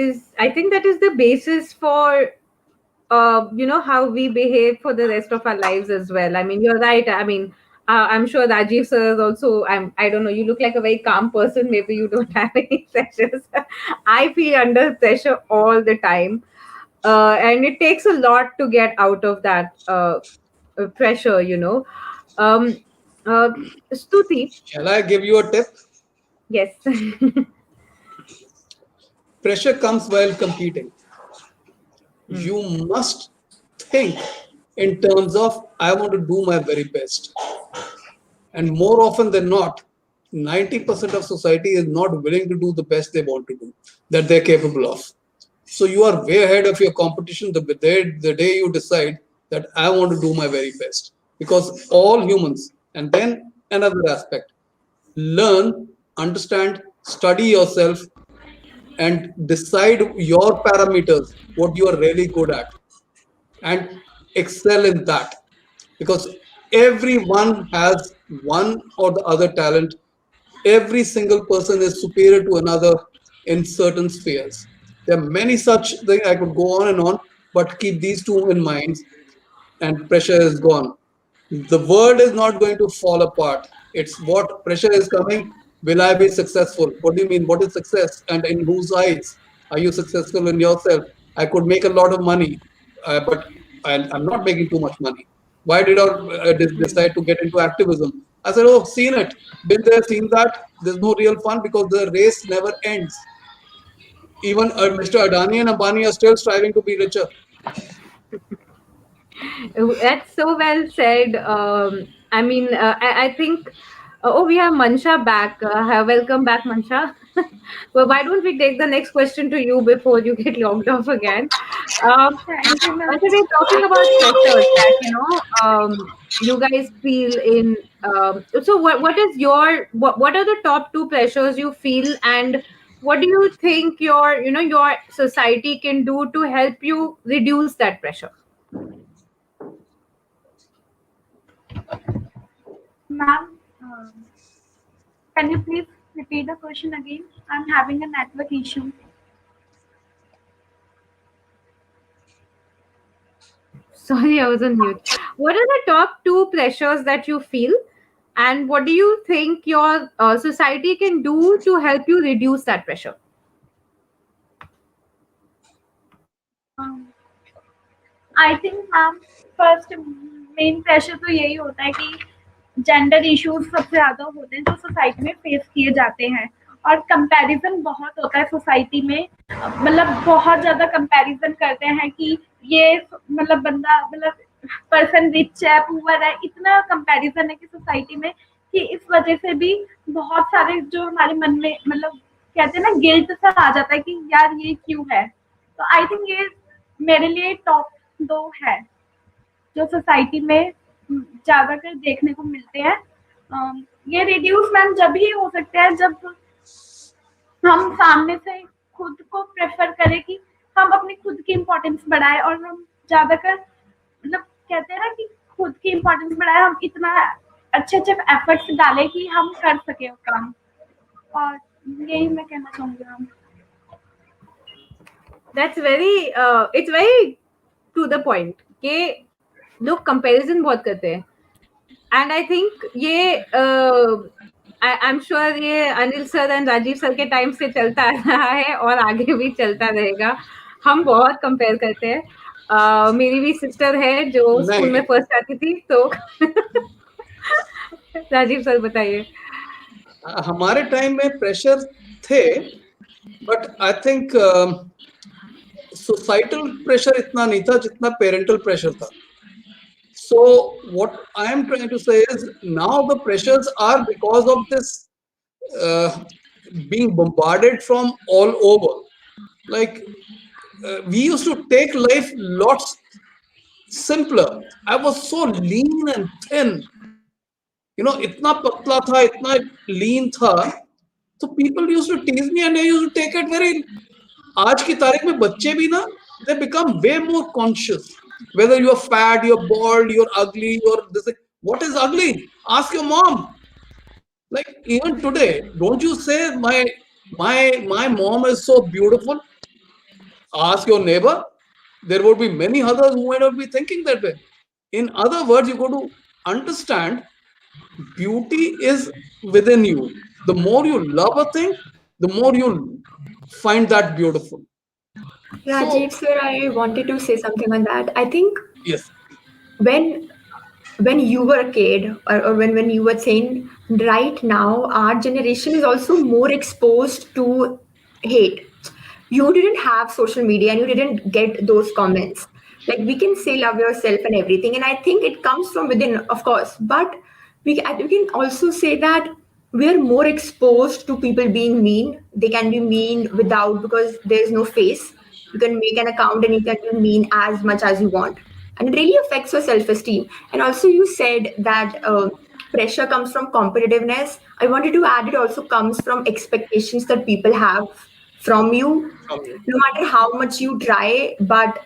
think that is the basis for how we behave for the rest of our lives as well. I mean, you're right. I mean, I'm sure Rajiv sir is also, I don't know, you look like a very calm person. Maybe you don't have any pressures. I feel under pressure all the time. And it takes a lot to get out of that pressure, Stuti. Shall I give you a tip? Yes. Pressure comes while competing. You must think in terms of, I want to do my very best. And more often than not, 90% of society is not willing to do the best they want to do, that they're capable of. So you are way ahead of your competition the day you decide that I want to do my very best. because all humans. And then another aspect: learn, understand, study yourself, and decide your parameters, what you are really good at, and excel in that, because everyone has one or the other talent. Every single person is superior to another in certain spheres. There are many such things. I could go on and on, but keep these two in mind, and pressure is gone. The world is not going to fall apart. It's what pressure is coming. Will I be successful? What do you mean? What is success? And in whose eyes? Are you successful in yourself? I could make a lot of money, but I'm not making too much money. Why did I decide to get into activism? I said, oh, seen it, been there, seen that. There's no real fun because the race never ends. Even Mr. Adani and Ambani are still striving to be richer. That's so well said. I mean, I think. Oh, we have Mansha back. Welcome back, Mansha. Well, why don't we take the next question to you before you get logged off again? Thank you, ma'am. Mansha, we're talking about pressures that you guys feel in. So, what is what are the top two pressures you feel, and what do you think your society can do to help you reduce that pressure? Ma'am, can you please repeat the question again? I'm having a network issue. Sorry, I was on mute. What are the top two pressures that you feel, and what do you think your society can do to help you reduce that pressure? I think ma'am first main pressure तो यही होता है कि gender issues सबसे ज़्यादा होते हैं जो सोसाइटी में फेस किए जाते हैं, और कंपैरिजन बहुत होता है सोसाइटी में। मतलब बहुत ज़्यादा कंपैरिजन करते हैं कि ये मतलब बंदा मतलब पर्सन रिच है, पुअर है, इतना कंपैरिजन है कि सोसाइटी में कि इस वजह से भी बहुत सारे जो हमारे मन में मतलब कहते हैं ना गिल्ट सा आ जाता है कि यार ये क्यों है। तो आई थिंक ये मेरे लिए टॉप दो है जो सोसाइटी में ज्यादातर देखने को मिलते हैं। ये रिड्यूस मैम जब ही हो सकता है जब हम सामने से खुद को प्रेफर करें कि हम अपनी खुद की इम्पोर्टेंस बढ़ाए, और हम ज्यादातर मतलब कहते हैं ना कि खुद की इम्पोर्टेंस बढ़ाए, हम इतना अच्छे एफर्ट्स डालें कि हम कर सके वो काम। और यही मैं कहना चाहूंगी ma'am. That's very it's very to the point कि लोग कंपैरिजन बहुत करते हैं, एंड आई थिंक ये आई एम श्योर ये Anil sir and Rajiv sir के टाइम से चलता आ रहा है और आगे भी चलता रहेगा। हम बहुत कंपेयर करते हैं। मेरी भी सिस्टर है जो स्कूल में फर्स्ट आती थी, तो राजीव सर बताइए। हमारे टाइम में प्रेशर थे, but I think societal pressure इतना नहीं था जितना पेरेंटल प्रेशर था। So what I am trying to say is now the pressures are because of this being bombarded from all over. Like we used to take life lots simpler. I was so lean and thin, itna patla tha, itna lean tha. So people used to tease me and I used to take it very. आज की तारीख में बच्चे भी ना, they become way more conscious. Whether you're fat, you're bald, you're ugly, you're this. What is ugly? Ask your mom. Like even today, don't you say my mom is so beautiful? Ask your neighbor. There would be many others who might not be thinking that way. In other words, you got to understand beauty is within you. The more you love a thing, the more you'll find that beautiful. Rajiv, sir, I wanted to say something on that. I think yes, when you were a kid, or when you were saying, right now our generation is also more exposed to hate. You didn't have social media and you didn't get those comments. Like, we can say love yourself and everything, and I think it comes from within, of course, but we can also say that we're more exposed to people being mean. They can be mean without, because there's no face. You can make an account and you can be mean as much as you want. and it really affects your self-esteem. And also you said that pressure comes from competitiveness. I wanted to add, it also comes from expectations that people have from you, no matter how much you try. But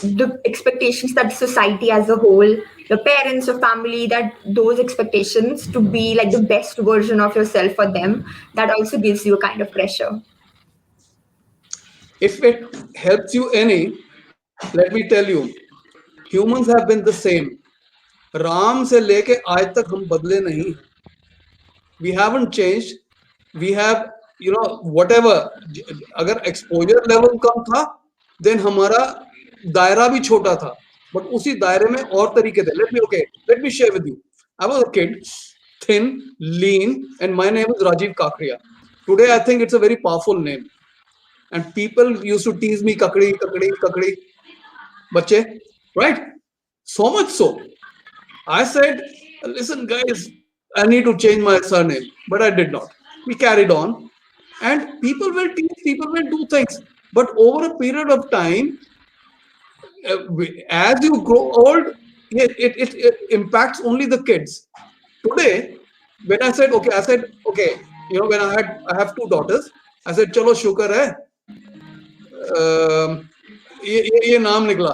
the expectations that society as a whole, your parents, your family, that those expectations to be like the best version of yourself for them, that also gives you a kind of pressure. If it helps you any, let me tell you, humans have been the same. Ram से लेके आज तक हम बदले नहीं. We haven't changed. We have, whatever. अगर exposure level कम था, then हमारा दायरा भी छोटा था. But उसी दायरे में और तरीके थे. Let me share with you. I was a kid, thin, lean, and my name is Rajiv Kakria. Today I think it's a very powerful name. And people used to tease me, kakadi, bache, right? So much so, I said, listen guys, I need to change my surname, but I did not. We carried on, and people will tease, people will do things, but over a period of time, as you grow old, it impacts only the kids. Today, when I said, okay, when I have two daughters, I said, chalo shukar hai, ये नाम निकला,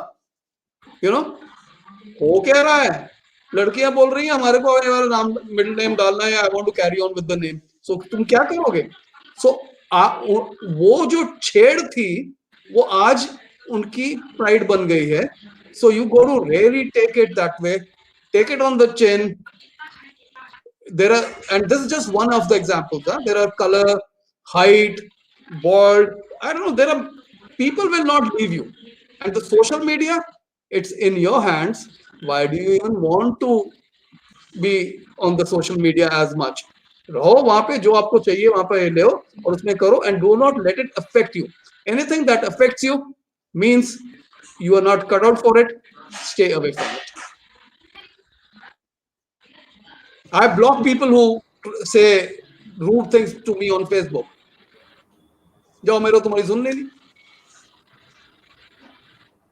हो क्या रहा है, लड़कियां बोल रही हैं हमारे को ये वाला नाम मिडिल नेम डालना है, I want to carry on with the name. So तुम क्या करोगे? सो वो जो छेड़ थी वो आज उनकी प्राइड बन गई है. So you go to really take it that way, take it on the chin. There are, and this is just one of the examples. There are color, height, bald. I don't know. There are people will not leave you, and the social media, it's in your hands. Why do you even want to be on the social media as much? रहो वहाँ पे, जो आपको चाहिए वहाँ पे ले और उसमें करो, and do not let it affect you. Anything that affects you means you are not cut out for it. Stay away from it. I block people who say rude things to me on Facebook. जाओ मेरे तुम्हारी सुन लेनी.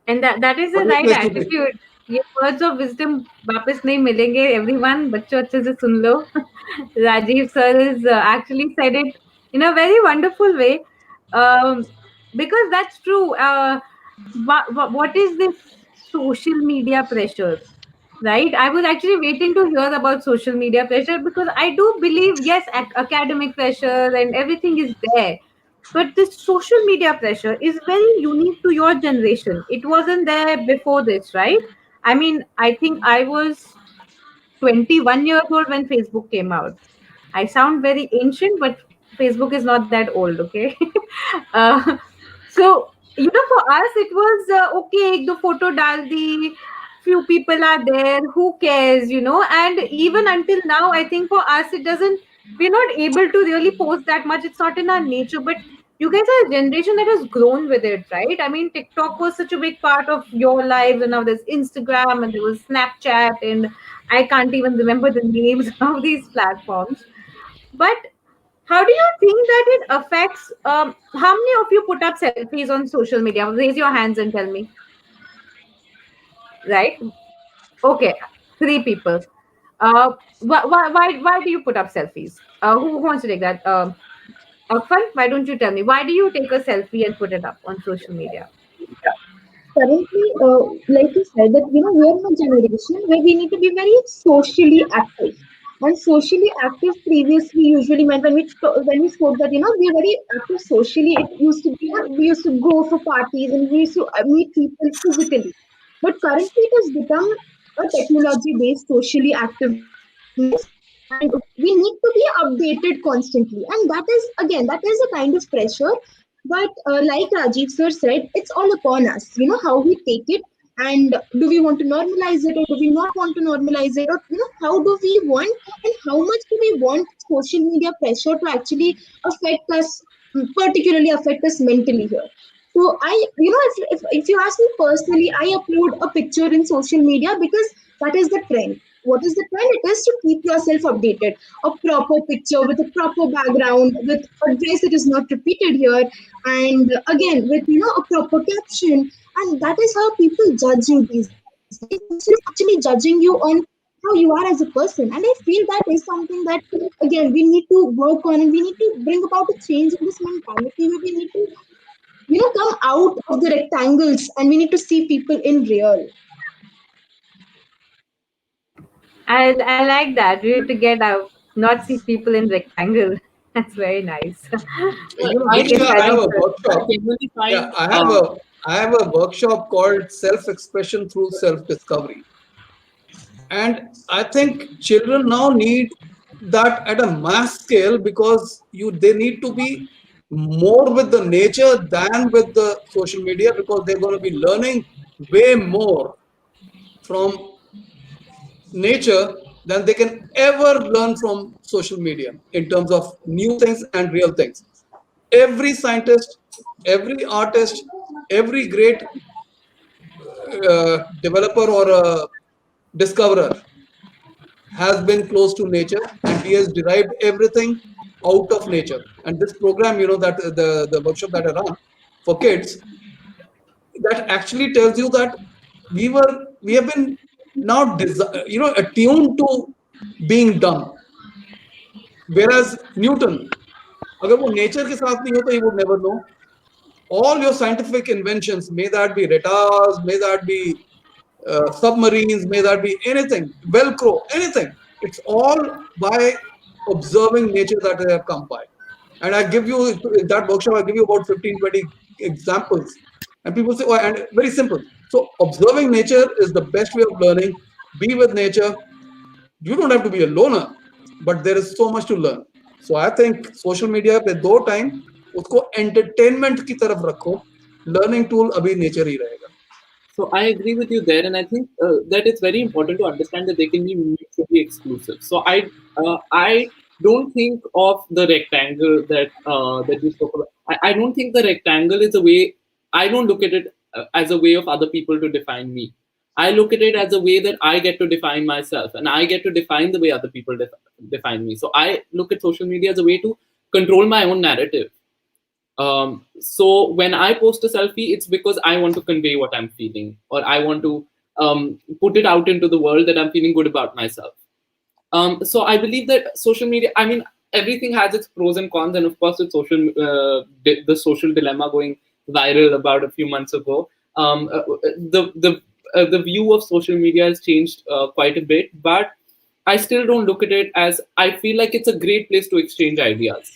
And that is the right attitude. ये words of wisdom वापस नहीं मिलेंगे. Everyone, बच्चों अच्छे से सुन लो. Rajiv sir has actually said it in a very wonderful way, because that's true. What is this social media pressure? Right, I was actually waiting to hear about social media pressure, because I do believe, yes, academic pressure and everything is there, but this social media pressure is very unique to your generation. It wasn't there before this, right? I mean, I think I was 21 years old when Facebook came out. I sound very ancient, but Facebook is not that old, okay? So, for us, it was okay, the photo dal di, few people are there, who cares, and even until now, I think for us, we're not able to really post that much. It's not in our nature, but you guys are a generation that has grown with it, right? I mean, TikTok was such a big part of your lives, and now there's Instagram, and there was Snapchat, and I can't even remember the names of these platforms. But how do you think that it affects? How many of you put up selfies on social media? Raise your hands and tell me. Right? Okay, 3 people. Why do you put up selfies? Who wants to take that? Akphan, why don't you tell me? Why do you take a selfie and put it up on social media? Currently, like you said, that we are in a generation where we need to be very socially active. And socially active previously usually meant, when we spoke that we are very active socially. It used to be, we used to go for parties and we used to meet people physically. But currently it has become a technology-based socially activeness, and we need to be updated constantly. And that is a kind of pressure. But like Rajiv sir said, it's all upon us, how we take it, and do we want to normalize it or do we not want to normalize it, or how do we want, and how much do we want social media pressure to actually affect us, particularly affect us mentally here. So if you ask me personally, I upload a picture in social media because that is the trend. What is the trend? It is to keep yourself updated. A proper picture with a proper background, with a dress that is not repeated here, and again with a proper caption. And that is how people judge you these days. It's actually judging you on how you are as a person. And I feel that is something that, again, we need to work on, and we need to bring about a change in this mentality where we need to, come out of the rectangles and we need to see people in real. I like that. We have to get out, not see people in rectangle. That's very nice. I Diksha, I have a I workshop. genuinely Yeah, find I have a workshop called self-expression through self-discovery. And I think children now need that at a mass scale, because they need to be more with the nature than with the social media, because they're going to be learning way more from nature than they can ever learn from social media in terms of new things and real things. Every scientist, every artist, every great developer or discoverer has been close to nature, and he has derived everything out of nature. And this program, that the workshop that I run for kids, that actually tells you that we have been now attuned to being dumb. Whereas Newton, अगर वो nature के साथ नहीं होता, he would never know. All your scientific inventions, may that be radars, may that be submarines, may that be anything, Velcro, anything. It's all by observing nature that they have come by. And I give you, in that workshop, I give you about 15, 20 examples. And people say, oh, and very simple. So observing nature is the best way of learning. Be with nature. You don't have to be a loner, but there is so much to learn. So I think social media पे दो time उसको entertainment की तरफ रखो, learning tool अभी nature ही रहेगा. So I agree with you there, and I think that it's very important to understand that they can be mutually exclusive. So I don't think of the rectangle that you spoke about. I don't think the rectangle is a way. I don't look at it as a way of other people to define me. I look at it as a way that I get to define myself, and I get to define the way other people define me. So I look at social media as a way to control my own narrative. So when I post a selfie, it's because I want to convey what I'm feeling, or I want to put it out into the world that I'm feeling good about myself. So I believe that social media, I mean, everything has its pros and cons, and of course, it's the social dilemma going viral about a few months ago. The view of social media has changed quite a bit, but I still don't look at it as, I feel like it's a great place to exchange ideas.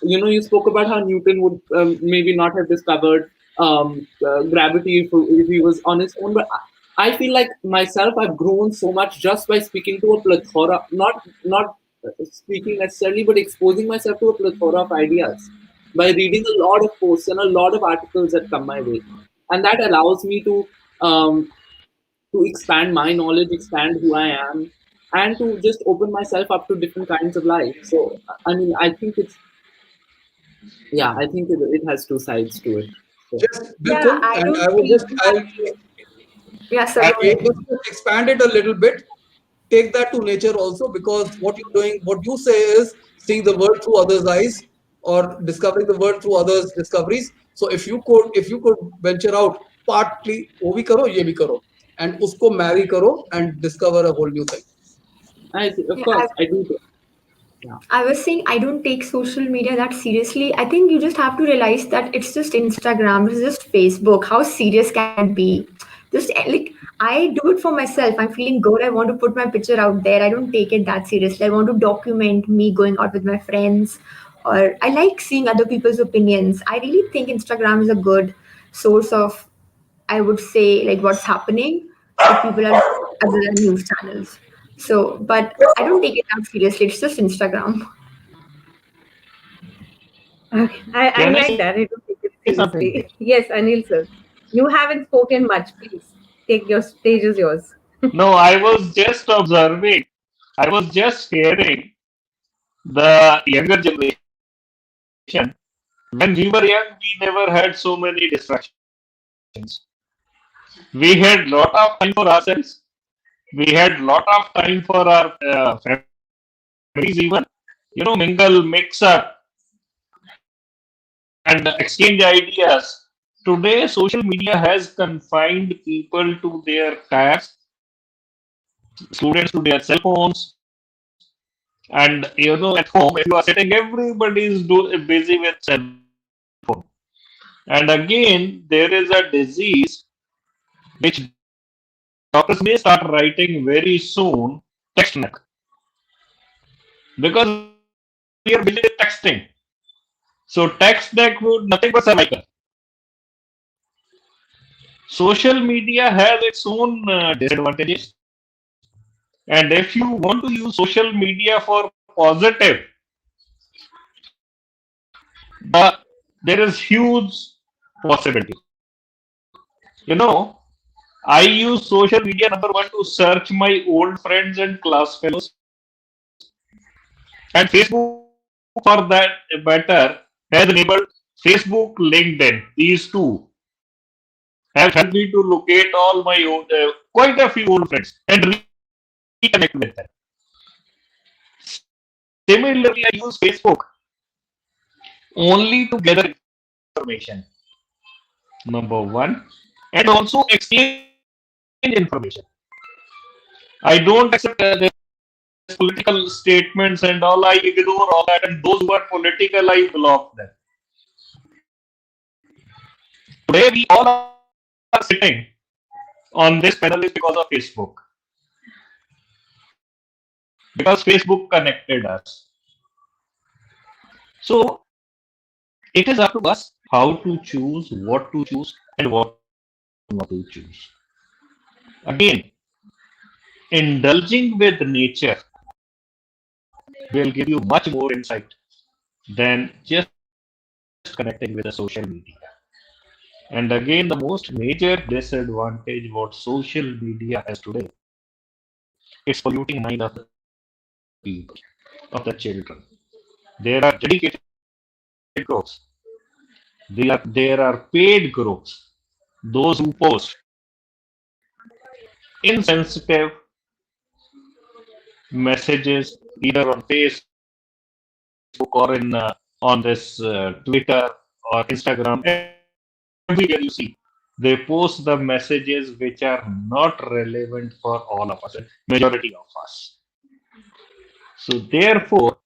You spoke about how Newton would maybe not have discovered gravity if he was on his own, but I feel like myself, I've grown so much just by speaking to a plethora, not speaking necessarily, but exposing myself to a plethora of ideas by reading a lot of posts and a lot of articles that come my way, and that allows me to expand my knowledge, expand who I am, and to just open myself up to different kinds of life. So I mean, I think it has two sides to it. So. Just bilkul, I and don't I will think just expand it a little bit. Take that to nature also, because what you say is seeing the world through others' eyes, or discovering the world through others' discoveries. So if you could venture out, partly वो भी करो, ये भी करो, and उसको marry करो and discover a whole new thing. Of course, I do. Yeah. I was saying I don't take social media that seriously. I think you just have to realize that it's just Instagram, it's just Facebook. How serious can it be? Just like I do it for myself. I'm feeling good. I want to put my picture out there. I don't take it that seriously. I want to document me going out with my friends, or I like seeing other people's opinions. I really think Instagram is a good source of, I would say, like what's happening if people are other than news channels. So, but I don't take it that seriously. It's just Instagram. Okay. I Can I like that. I don't take it say something? seriously. Yes, Anil sir. You haven't spoken much. Please take your stage is yours. No, I was just observing. I was just hearing the younger generation. When we were young, we never had so many distractions. We had lot of time for ourselves. We had lot of time for our families even. Mingle, mix up, and exchange ideas today social media has confined people to their tabs, students to their cell phones, and at home, if you are sitting, everybody is busy with cell phone. And again, there is a disease which doctors may start writing very soon, text neck, because we are busy with texting. So text neck would nothing but cervical. Social media has its own disadvantages, and if you want to use social media for positive, there is huge possibility. You know, I use social media number one to search my old friends and class fellows, and Facebook for that matter has enabled Facebook, LinkedIn. These two have helped me to locate all my old, quite a few old friends and reconnect with them. Similarly, I use Facebook only to gather information. Number one, and also exchange information. I don't accept there's political statements and all. I ignore all that, and those who are political, I block them. Today, we all are sitting on this panel is because of Facebook. Because Facebook connected us. So, it is up to us how to choose, what to choose, and what not to choose. Again, indulging with nature will give you much more insight than just connecting with the social media. And again, the most major disadvantage what social media has today, it's polluting mind of the people, of the children. There are dedicated groups. There are paid groups. Those who post insensitive messages either on Facebook or in on this Twitter or Instagram. Everywhere you see, they post the messages which are not relevant for all of us, majority of us. So therefore,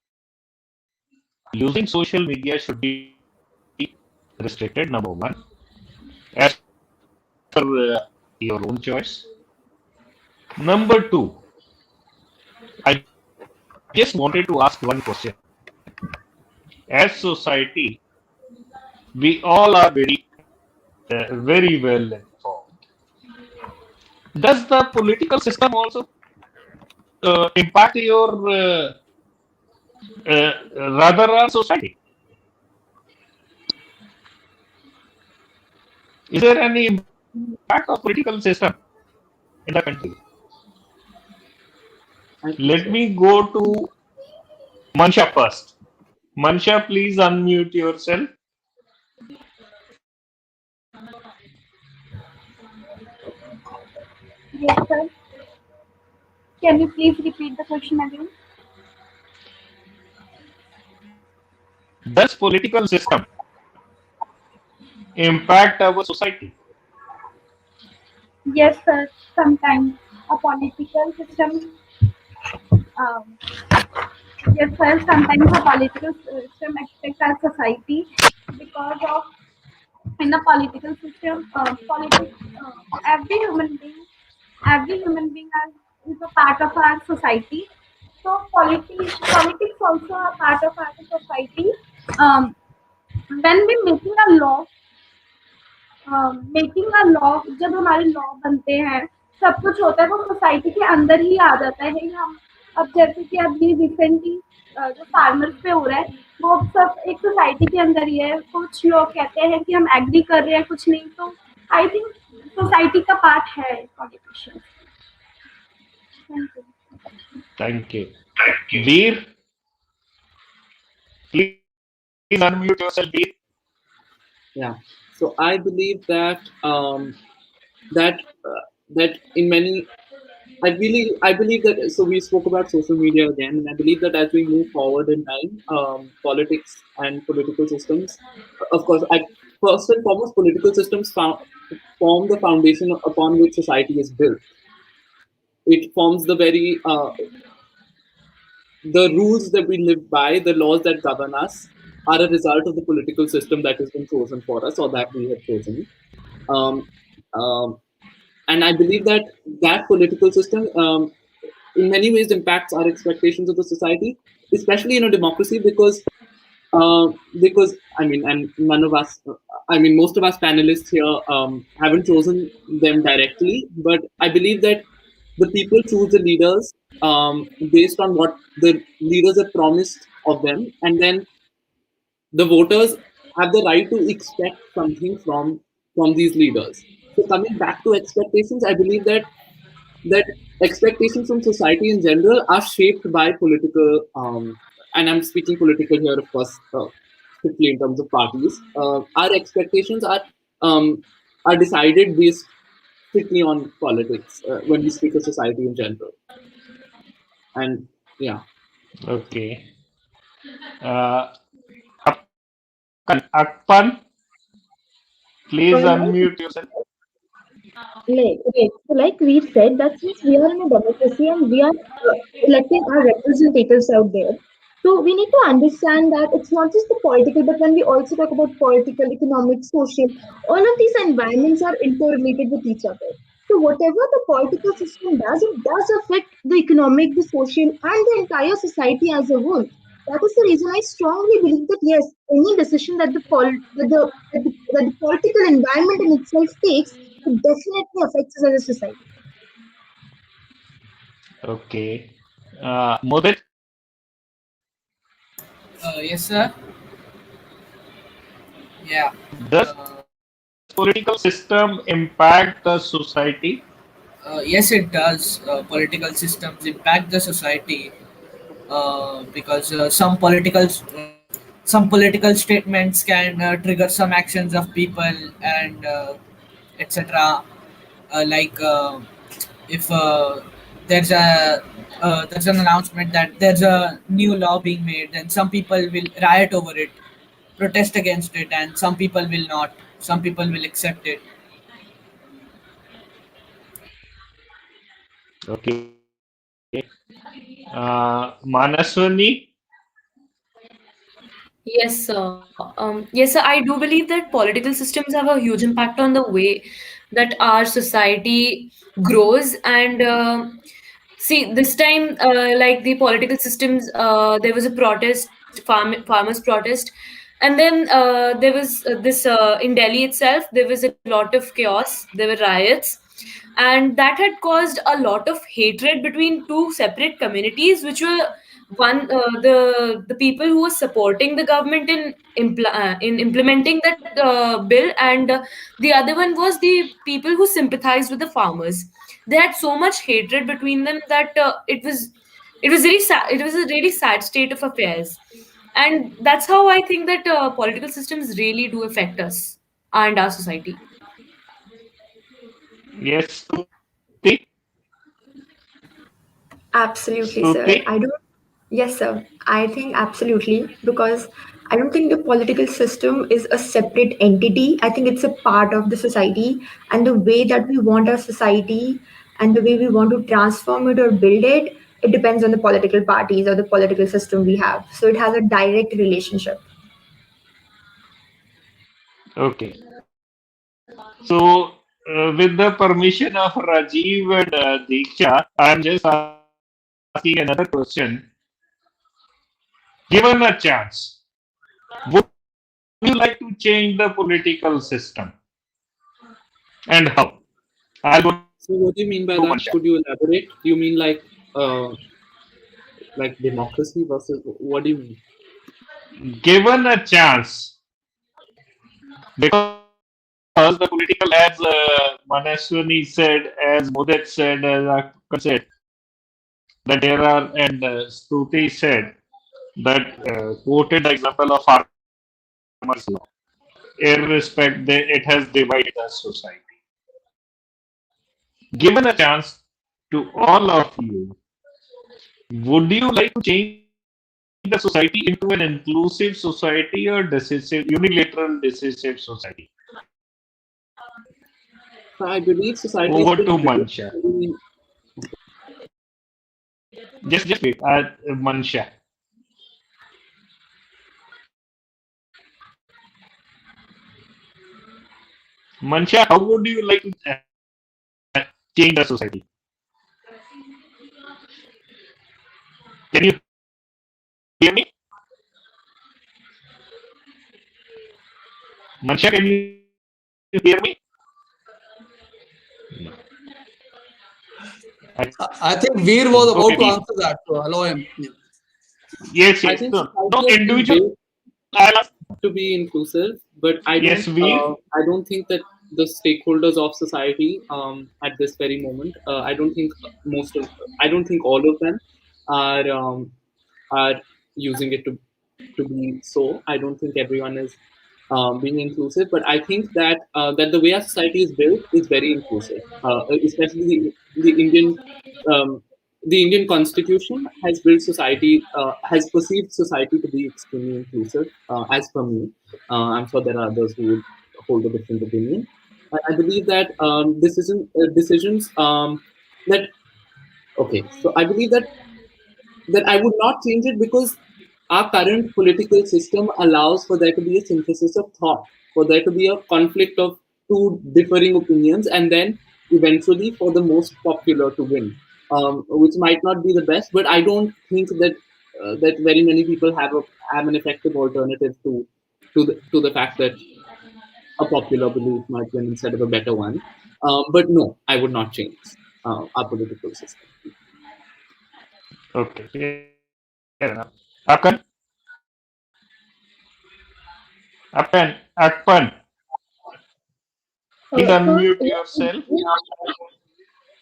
using social media should be restricted. Number one, as per your own choice. Number two, I just wanted to ask one question. As society, we all are very well informed. Does the political system also impact your rather our society? Is there any impact of political system in the country? Let me go to Mansha first. Mansha, please unmute yourself. Yes, sir. Can you please repeat the question again? Does political system impact our society? Yes, sir. Sometimes a political system. Um, yes, sir. Sometimes a political system affects our society because of in a political system. Politics. Every human being, every human being is a part of our society. So politics also a part of our society. Um, when we making a law जब हमारे law बनते हैं सब कुछ होता है वो society के अंदर ही आ जाता है हम अब जैसे कि अभी रिसेंटली जो फार्मर्स पे हो रहा है वो सब एक सोसाइटी के अंदर ही है कुछ लोग कहते हैं कि हम एग्री कर रहे हैं कुछ नहीं तो आई थिंक सोसाइटी का पार्ट है politician Thank you. Veer, please unmute yourself, Veer. Yeah. So I believe that that in many, I believe that. So we spoke about social media again, and I believe that as we move forward in time, politics and political systems, of course, first and foremost, political systems form the foundation upon which society is built. It forms the rules that we live by, the laws that govern us, are a result of the political system that has been chosen for us or that we have chosen. Um, um, and I believe that that political system, in many ways, impacts our expectations of the society, especially in a democracy, because I mean, and none of us, I mean, most of us panelists here haven't chosen them directly, but I believe that the people choose the leaders based on what the leaders have promised of them, and then the voters have the right to expect something from these leaders. So coming back to expectations, I believe that expectations from society in general are shaped by political, and I'm speaking political here, of course, strictly in terms of parties. Our expectations are decided based strictly on politics when we speak of society in general. And yeah. Okay. Akphan, please All right. unmute yourself. Like we said, that since we are in a democracy and we are electing our representatives out there, so we need to understand that it's not just the political, but when we also talk about political, economic, social, all of these environments are interrelated with each other. So whatever the political system does, it does affect the economic, the social, and the entire society as a whole. That is the reason I strongly believe that yes, any decision that the political environment in itself takes, it definitely affects us as a society. Okay. Mudit, Yes, sir. Yeah. does Uh, political system impact the society? yes, it does. Political systems impact the society because some political statements can trigger some actions of people and etc. Like if there's an announcement that there's a new law being made, then some people will riot over it, protest against it, and some people will not. Some people will accept it. Okay. Manasvini, Yes, sir. Yes, sir. I do believe that political systems have a huge impact on the way that our society grows. And see, this time, like the political systems, there was a protest, farmers' protest, and then there was this in Delhi itself. There was a lot of chaos. There were riots, and that had caused a lot of hatred between two separate communities, which were the people who were supporting the government in implementing that bill, and the other one was the people who sympathized with the farmers. They had so much hatred between them that it was really sad. It was a really sad state of affairs, and that's how I think that political systems really do affect us and our society. yes, Stuti, Absolutely, sir. Stuti. I don't. Yes, sir. I think absolutely because I don't think the political system is a separate entity. I think it's a part of the society, and the way that we want our society and the way we want to transform it or build it, it depends on the political parties or the political system we have. So it has a direct relationship. Okay. So, with the permission of Rajiv and Diksha, I'm just asking another question. Given a chance, would you like to change the political system and how? I'll go So what do you mean by to that? Mansha. Could you elaborate? Do you mean like democracy versus what do you mean? Given a chance, because the political, as Manaswini said, as Mudit said, as Akphan said, that there are, and Stuti said, that quoted the example of farmers' law. Irrespective, it has divided the society. Given a chance to all of you, would you like to change the society into an inclusive society or decisive, unilateral decisive society? I believe society is Over still to built. Mansha. Just wait, Mansha. Mansha, how would you like to change the society? Can you hear me? Mansha, can you hear me? No. I think Veer was about Okay, to answer that, so allow him. Yeah. yes, I yes. think No, society no has been individual. built I'll ask. to be inclusive, but Yes, Veer. I don't think that the stakeholders of society at this very moment, I don't think all of them are are using it to be so. I don't think everyone is being inclusive, but I think that that the way our society is built is very inclusive, especially the Indian. Um, the Indian Constitution has built society, has perceived society to be extremely inclusive, as per me. I'm sure there are others who would hold a different opinion. I believe that decisions that okay. So I believe that I would not change it because our current political system allows for there to be a synthesis of thought, for there to be a conflict of two differing opinions, and then eventually for the most popular to win, which might not be the best. But I don't think that very many people have an effective alternative to the fact that a popular belief might win instead of a better one. But no, I would not change our political system. Okay, fair enough. Akpan, Akpan, please So, unmute yourself.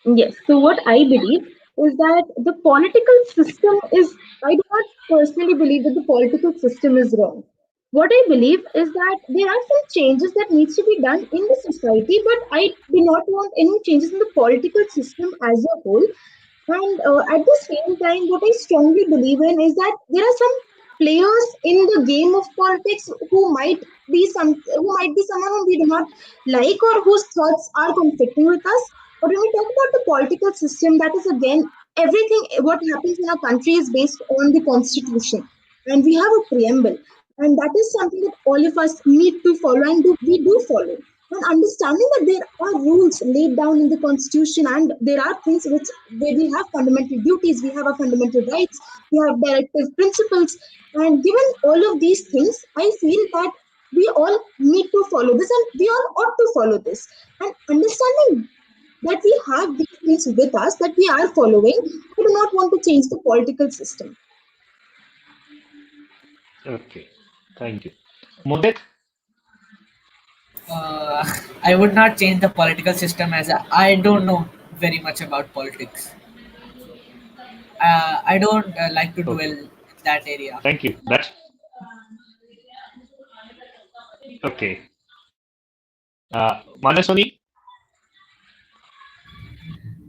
yes. So, what I believe is that the political system is, I do not personally believe that the political system is wrong. What I believe is that there are some changes that needs to be done in the society, but I do not want any changes in the political system as a whole. And at the same time, what I strongly believe in is that there are some players in the game of politics who might be someone whom we do not like or whose thoughts are conflicting with us. But when we talk about the political system, that is again everything what happens in our country is based on the constitution, and we have a preamble, and that is something that all of us need to follow, and we do follow. And understanding that there are rules laid down in the constitution, and there are things which where we have fundamental duties, we have our fundamental rights, we have directive principles, and given all of these things, I feel that we all need to follow this, and we all ought to follow this. And understanding that we have these things with us that we are following, we do not want to change the political system. Okay, thank you. Mudit, Uh, I would not change the political system as I don't know very much about politics. I don't like to dwell okay, in that area. thank you. That's okay. Manasvini,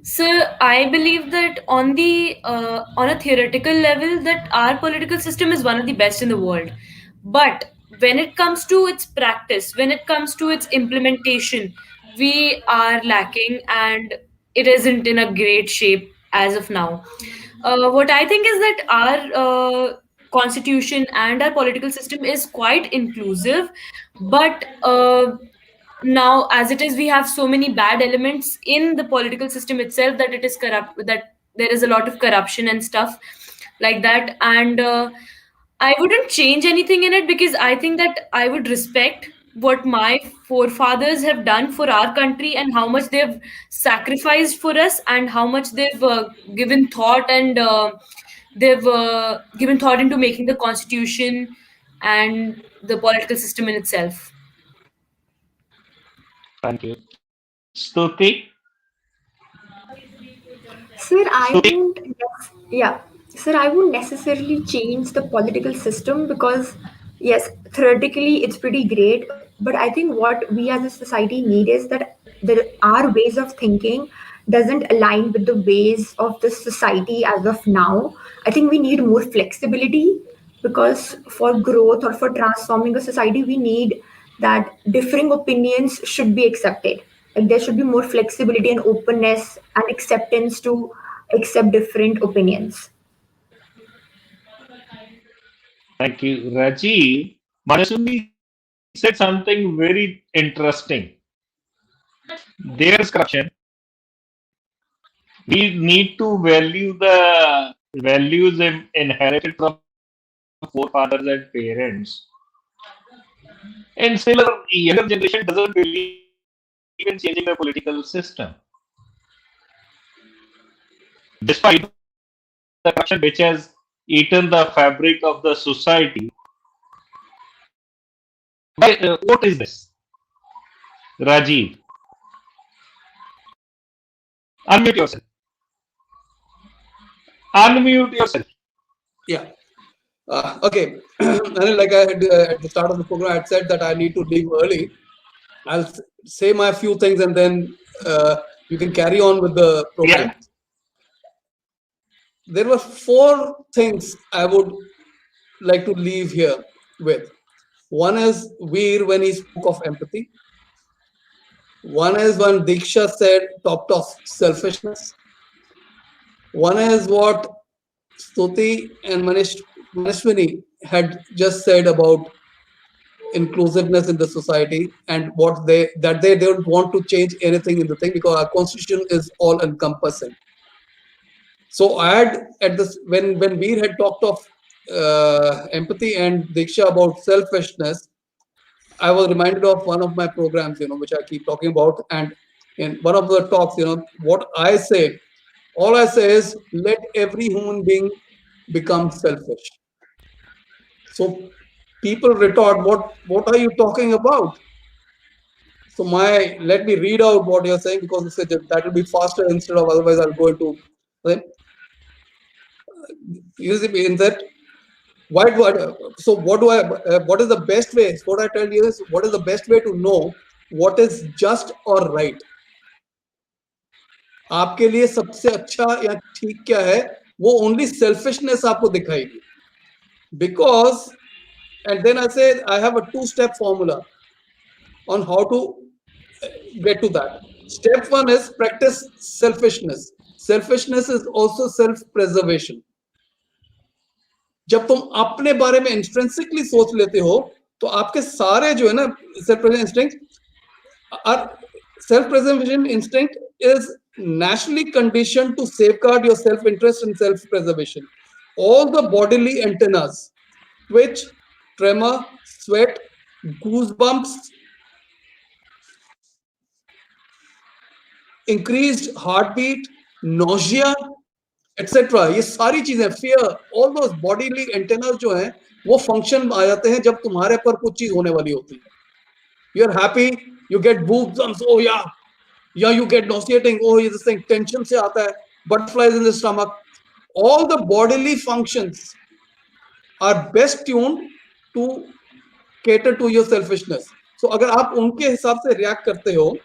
So I believe that on a theoretical level, that our political system is one of the best in the world. But when it comes to its practice, when it comes to its implementation, we are lacking, and it isn't in a great shape as of now. What I think is that our constitution and our political system is quite inclusive, but now as it is, we have so many bad elements in the political system itself, that it is corrupt, that there is a lot of corruption and stuff like that. And I wouldn't change anything in it, because I think that I would respect what my forefathers have done for our country, and how much they've sacrificed for us, and how much they've given thought, and they've given thought into making the constitution and the political system in itself. thank you. Stuti, Sir, Stuti, yeah, sir, I wouldn't necessarily change the political system because, yes, theoretically it's pretty great, but I think what we as a society need is that our ways of thinking doesn't align with the ways of the society as of now. I think we need more flexibility, because for growth or for transforming a society, we need that differing opinions should be accepted. Like there should be more flexibility and openness and acceptance to accept different opinions. Thank you, Rajiv. Manasvini said something very interesting. There is corruption. We need to value the values inherited from forefathers and parents. And still, our younger generation doesn't believe in changing the political system. Despite the corruption which has eaten the fabric of the society, what is this? Rajiv, unmute yourself. Unmute yourself. Yeah. Okay. Anil, like I had at the start of the program, I had said that I need to leave early. I'll say my few things and then you can carry on with the program. Yeah. There were 4 things I would like to leave here with. One is Veer when he spoke of empathy. One is when Diksha said talked of selfishness. One is what Stuti and Manasvini had just said about inclusiveness in the society and what they don't want to change anything in the thing because our constitution is all encompassing. So I had at this when Veer had talked of empathy and Diksha about selfishness, I was reminded of one of my programs, which I keep talking about, and in one of the talks, what I say, all I say is let every human being become selfish. So people retort, what are you talking about? So let me read out what you're saying because that will be faster instead of otherwise I'll go into. In that, what is the best way? What I tell you is what is the best way to know what is just or right? आपके लिए सबसे अच्छा या ठीक क्या है वो only selfishness आपको दिखाएगी because and then I say I have a 2-step formula on how to get to that. Step 1 is practice selfishness. Selfishness is also self-preservation. जब तुम अपने बारे में इंट्रिंसिकली सोच लेते हो तो आपके सारे जो है ना self preservation instinct is naturally conditioned to safeguard your self interest and self preservation. All the bodily antennas, twitch, tremor, sweat, goosebumps, increased heartbeat, nausea, etc. ये सारी चीजें fear, all those bodily antennas जो हैं वो function आ जाते हैं जब तुम्हारे पर कुछ चीज होने वाली होती है. You're happy, you get goosebumps, oh yeah, you get nauseating, oh this thing tension से आता है, butterflies in the stomach. All the bodily functions are best tuned to cater to your selfishness. So अगर आप उनके हिसाब से react करते हो,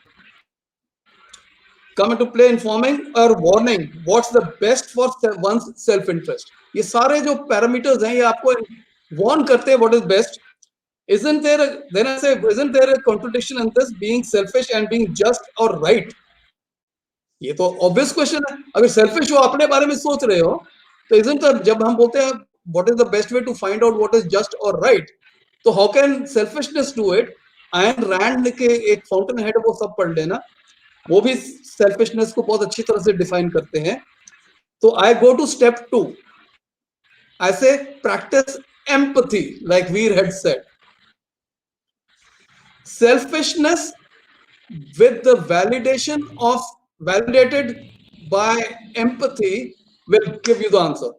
come into play informing or warning what's the best for one's self-interest. ये सारे जो parameters हैं ये आपको warn करते हैं what is best. Isn't there a contradiction in this being selfish and being just or right? ये तो obvious question है. अगर selfish हो अपने बारे में सोच रहे हो तो isn't there जब हम बोलते हैं what is the best way to find out what is just or right, तो how can selfishness do it? Ayn Rand के एक fountainhead वो सब पढ़ लेना, वो भी selfishness को बहुत अच्छी तरह से define करते हैं. तो I go to step 2. I say practice empathy, like Veer had said. Selfishness with the validated by empathy will give you the answer.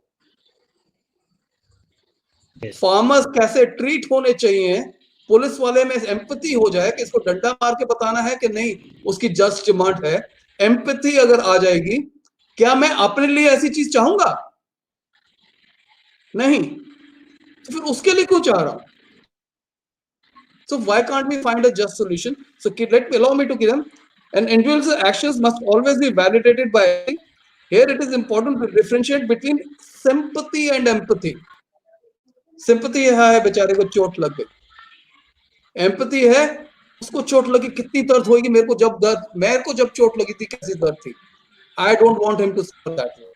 Yes. Farmers कैसे treat होने चाहिए, पुलिस वाले में empathy हो जाए कि इसको डंडा मार के बताना है कि नहीं उसकी just demand है. Empathy अगर आ जाएगी, क्या मैं अपने लिए ऐसी चीज चाहूंगा? नहीं, तो फिर उसके लिए क्यों चाह रहा हूं? So why can't we find a just solution? So allow me to give them. An individual's actions must always be validated by. Here it is important to differentiate between sympathy and empathy. Sympathy है बेचारे को चोट लग गई, empathy है उसको चोट लगी, कितनी दर्द होगी मेरे को जब चोट लगी थी कैसी दर्द थी. I don't want him to suffer that way.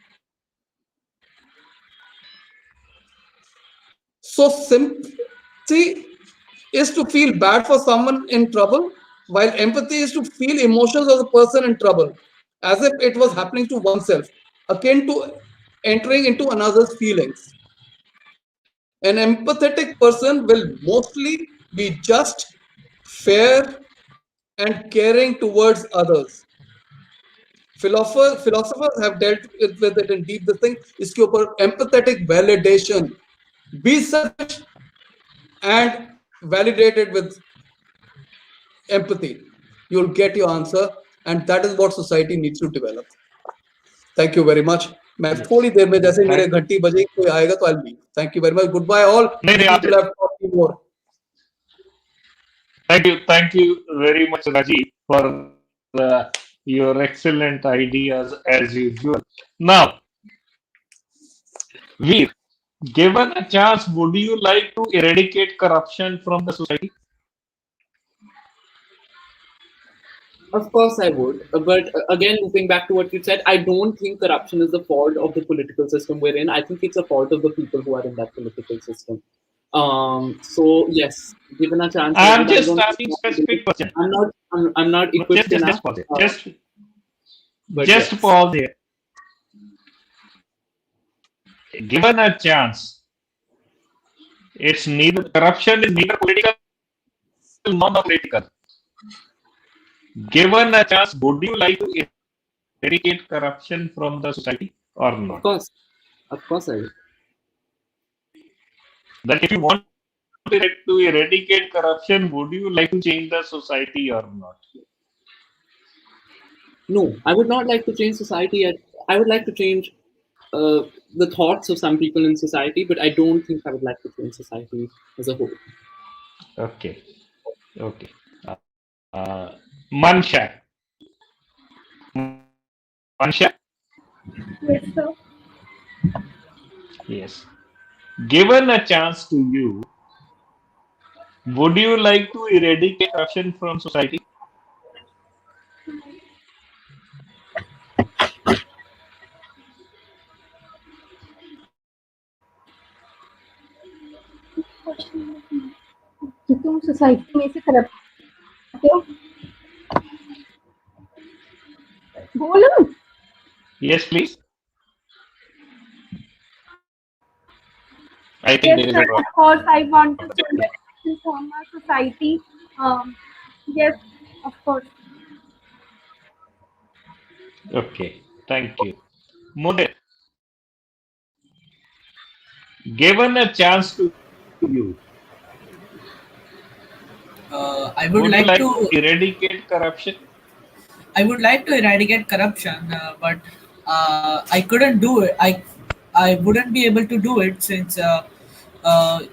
So sympathy is to feel bad for someone in trouble, while empathy is to feel emotions of the person in trouble, as if it was happening to oneself, akin to entering into another's feelings. An empathetic person will mostly be just, fair, and caring towards others. Philosophers have dealt with it in deep. The thing इसके ऊपर empathetic validation, be selfish and validate it with empathy. You'll get your answer, and that is what society needs to develop. Thank you very much. मैं थोड़ी देर में जैसे मेरे घंटी बजेगी कोई आएगा तो I'll leave. Thank you very much. Goodbye all. People have talked more. Thank you very much, Rajiv, for your excellent ideas as usual. Now, Veer, given a chance, would you like to eradicate corruption from the society? Of course, I would. But again, looping back to what you said, I don't think corruption is the fault of the political system we're in. I think it's a fault of the people who are in that political system. So yes, given a chance, I'm just asking specific question. I'm not equipped enough. Just pause here. Given a chance, it's neither corruption is neither political nor non-political. Given a chance, would you like to eradicate corruption from the society or not? Of course I would. That if you want to eradicate corruption, would you like to change the society or not? No, I would not like to change society. I would like to change the thoughts of some people in society, but I don't think I would like to change society as a whole. Okay. Mansha. Yes, sir. Yes. Given a chance to you, would you like to eradicate corruption from society? कि तुम society में से करते हो बोलो. Yes, please. I think there is a Yes, problem. of course, I want to transform our society. Yes, of course. Okay, thank you. Mudit, given a chance to you, I would like you to eradicate corruption? I would like to eradicate corruption, but I couldn't do it. I wouldn't be able to do it since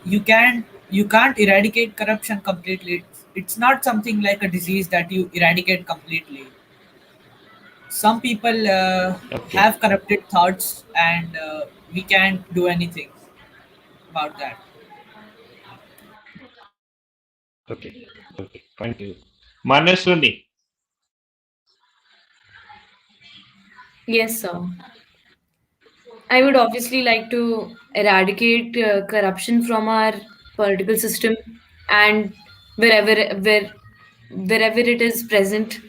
you can't eradicate corruption completely. It's not something like a disease that you eradicate completely. Some people have corrupted thoughts, and we can't do anything about that. Okay, thank you. Manasvini, Yes, sir. I would obviously like to eradicate corruption from our political system and wherever it is present.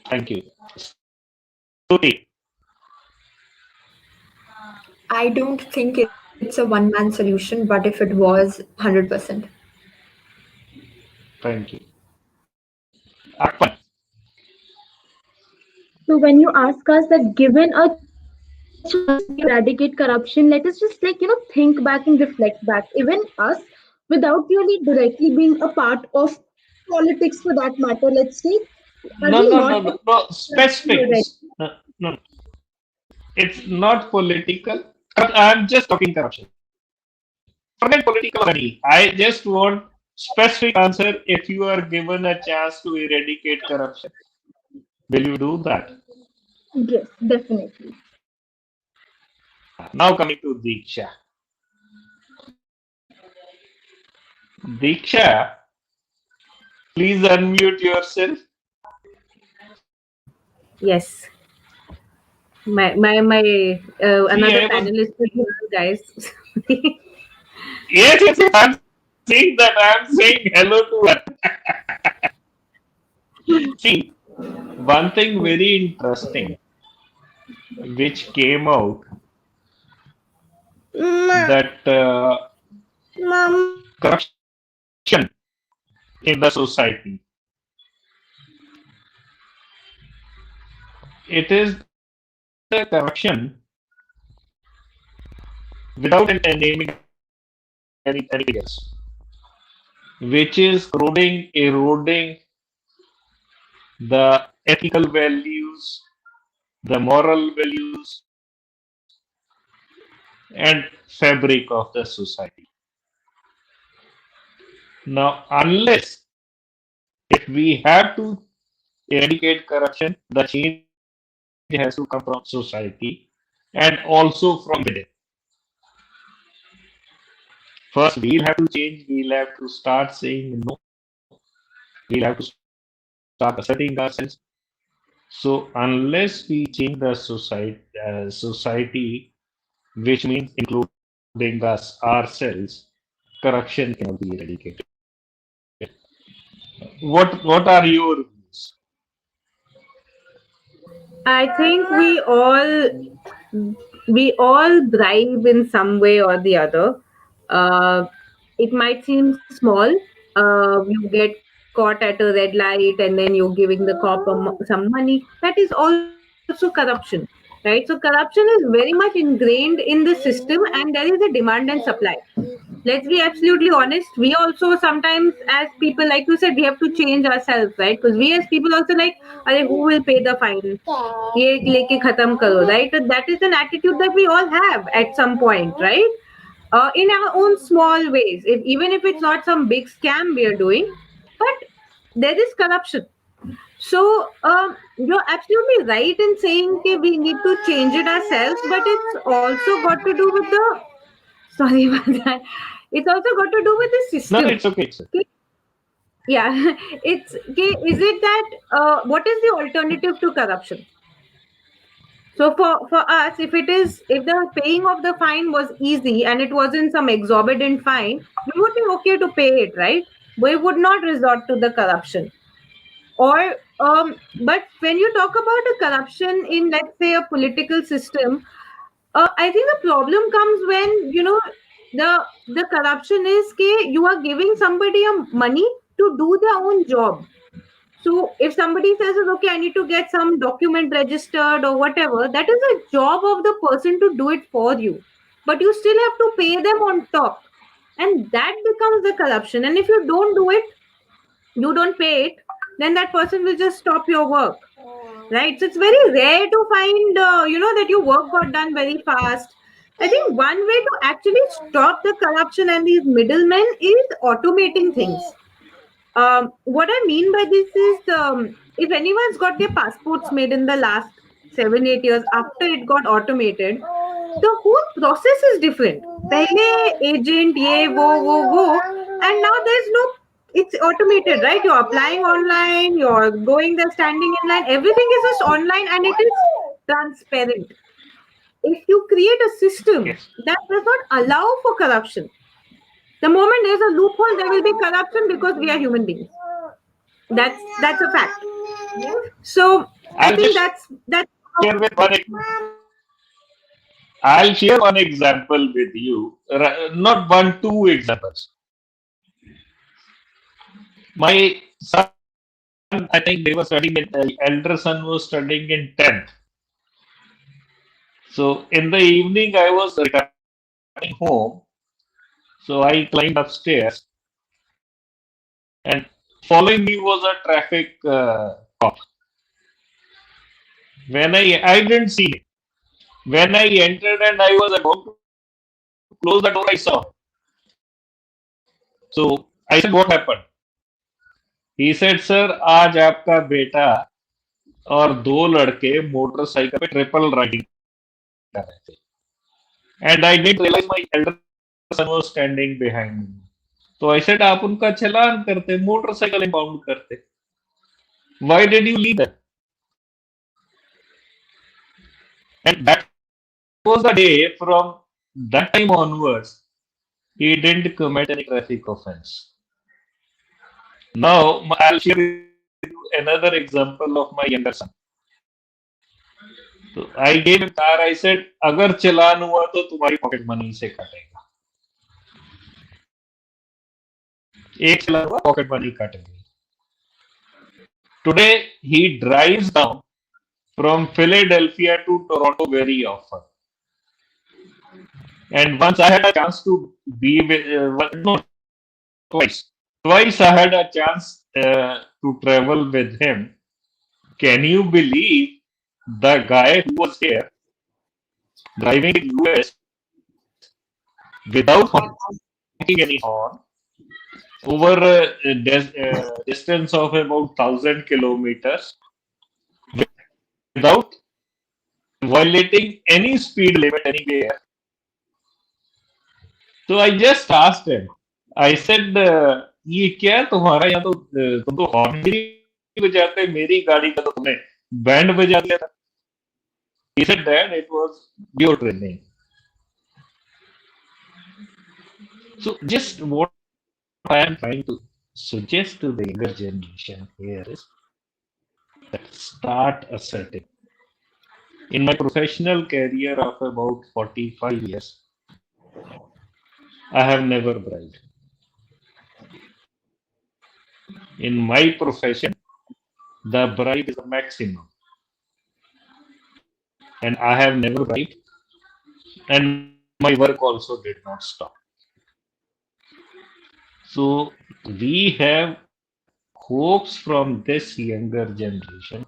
thank you. Stuti, I don't think it's a one-man solution, but if it was, 100%. thank you. Akphan, So when you ask us that given a chance to eradicate corruption, let us just think back and reflect back. Even us, without really directly being a part of politics for that matter, let's say, are we not no. Specifics. No, it's not political. I'm just talking corruption. Forget political money. I just want specific answer. If you are given a chance to eradicate corruption, will you do that? Yes, definitely. Now coming to Diksha. Diksha, please unmute yourself. Yes. My See, another I was panelist is here, guys. yes. I'm saying that. I'm saying hello to her. See, one thing very interesting which came out that corruption in the society. It is the corruption without naming anything else, which is eroding the ethical values, the moral values, and fabric of the society. Now, unless if we have to eradicate corruption, the change has to come from society and also from within. First, we'll have to change. We'll have to start saying no. We'll have to start asserting ourselves. So, unless we change the society, which means including us ourselves, corruption cannot be eradicated. What are your views? I think we all bribe in some way or the other. Uh, it might seem small. You get caught at a red light and then you're giving the cop some money. That is also corruption, right? So corruption is very much ingrained in the system, and there is a demand and supply. Let's be absolutely honest. We also sometimes, as people, like you said, we have to change ourselves, right? Because we as people also like, who will pay the fine? ये लेके खत्म करो, right? So that is an attitude that we all have at some point, right? In our own small ways, even if it's not some big scam we are doing, but there is corruption. So you're absolutely right in saying that we need to change it ourselves, but it's also got to do with the sorry about that. It's also got to do with the No, system. it's okay. Okay? Yeah, it's okay. Is it that what is the alternative to corruption? So for us, if the paying of the fine was easy and it wasn't some exorbitant fine, we would be okay to pay it, right? We would not resort to the corruption. Or but when you talk about a corruption in, let's say, a political system, I think the problem comes when the corruption is that you are giving somebody money to do their own job. So if somebody says, okay, I need to get some document registered or whatever, that is a job of the person to do it for you. But you still have to pay them on top. And that becomes the corruption. And if you don't do it, you don't pay it, then that person will just stop your work. Right? So it's very rare to find, that your work got done very fast. I think one way to actually stop the corruption and these middlemen is automating things. What I mean by this is, if anyone's got their passports made in the last 7-8 years after it got automated, the whole process is different. Pehle agent, ye, wo, and now there's no. It's automated, right? You're applying online, you're going there, standing in line. Everything is just online, and it is transparent. If you create a system Yes. that does not allow for corruption, the moment there's a loophole, there will be corruption because we are human beings. That's a fact. So I I'll think just that's share with I'll share one example with you. Not one, two examples. My son, I think they were studying in, elder son was studying in 10th. So in the evening, I was returning home. So I climbed upstairs, and following me was a traffic cop. When I didn't see him. When I entered and I was about to close the door, I saw. So I said, "What happened?" He said, "Sir, आज आपका बेटा और दो लड़के motorcycle पे triple riding कर रहे थे." and I didn't realize my elder son was standing behind me. So I said, आप उनका चलान करते, मोटरसाइकिल impound करते. Why did you leave them? And that was the day from that time onwards, he didn't commit any traffic offense. Now, I'll share with you another example of my younger son. So I gave him car, I said, अगर चलान हुआ तो तुम्हारी pocket money से कटेगा. एक चलान हुआ, pocket money कटेगी. Today, he drives down from Philadelphia to Toronto very often. And once I had a chance to be with, no, twice. Twice I had a chance to travel with him. Can you believe the guy who was here driving in US without honking any horn over a distance of about 1,000 kilometers without violating any speed limit anywhere? So I just asked him. I said, ये क्या तुम्हारा यहाँ तो तुम तो horn भी नहीं बजाते, मेरी गाड़ी का तो तुमने बैंड बजा दिया था. He said that it was your training. So just what I am trying to suggest to the younger generation here is that start asserting. In my professional career of about 45 years, I have never bribed. In my profession, the bribe is the maximum. And I have never bribed. And my work also did not stop. So we have hopes from this younger generation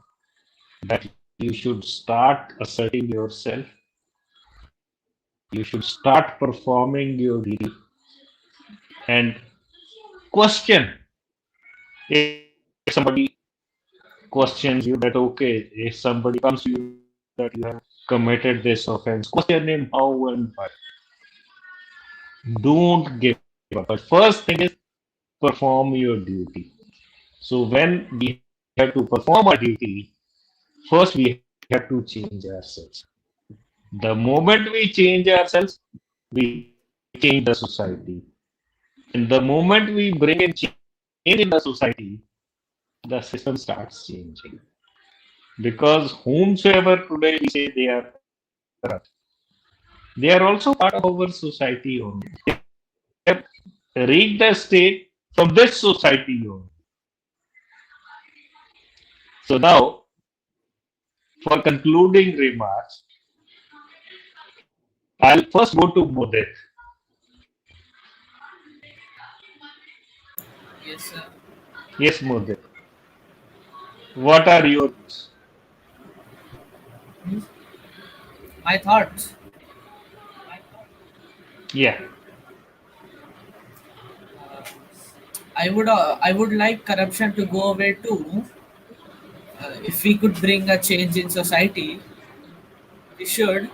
that you should start asserting yourself. You should start performing your duty and question. If somebody questions you that, okay, if somebody comes to you that you have committed this offense, question him how and why. Don't give up. But first thing is perform your duty. So when we have to perform our duty, first we have to change ourselves. The moment we change ourselves, we change the society. And the moment we bring in change in the society, the system starts changing. Because whomsoever today we say they are corrupt, they are also part of our society only. They have reached the state from this society only. So now, for concluding remarks, I'll first go to Mudit. Yes, sir. Yes, Mudit. What are your views? My thoughts. Yeah. I would like corruption to go away too. If we could bring a change in society, we should.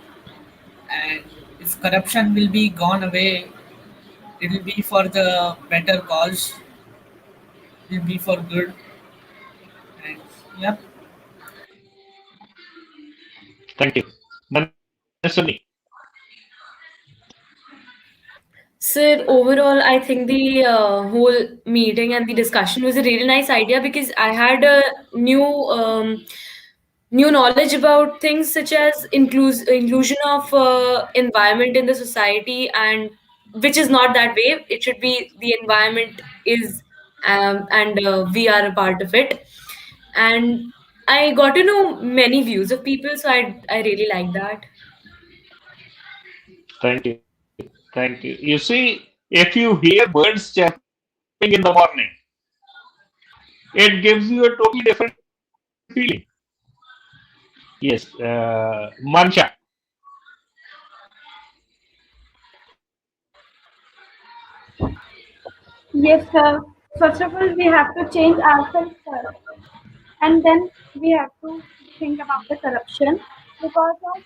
And if corruption will be gone away, it will be for the better cause. It will be for good. And yep. Thank you. Manasvini. Sir, overall, I think the whole meeting and the discussion was a really nice idea because I had a new knowledge about things such as inclusion of environment in the society, and which is not that way. It should be the environment is and we are a part of it. And I got to know many views of people, so I really like that. Thank you. Thank you. You see, if you hear birds chirping in the morning, it gives you a totally different feeling. Yes, Mansha. Yes, sir. First of all, we have to change ourselves first, and then we have to think about the corruption because of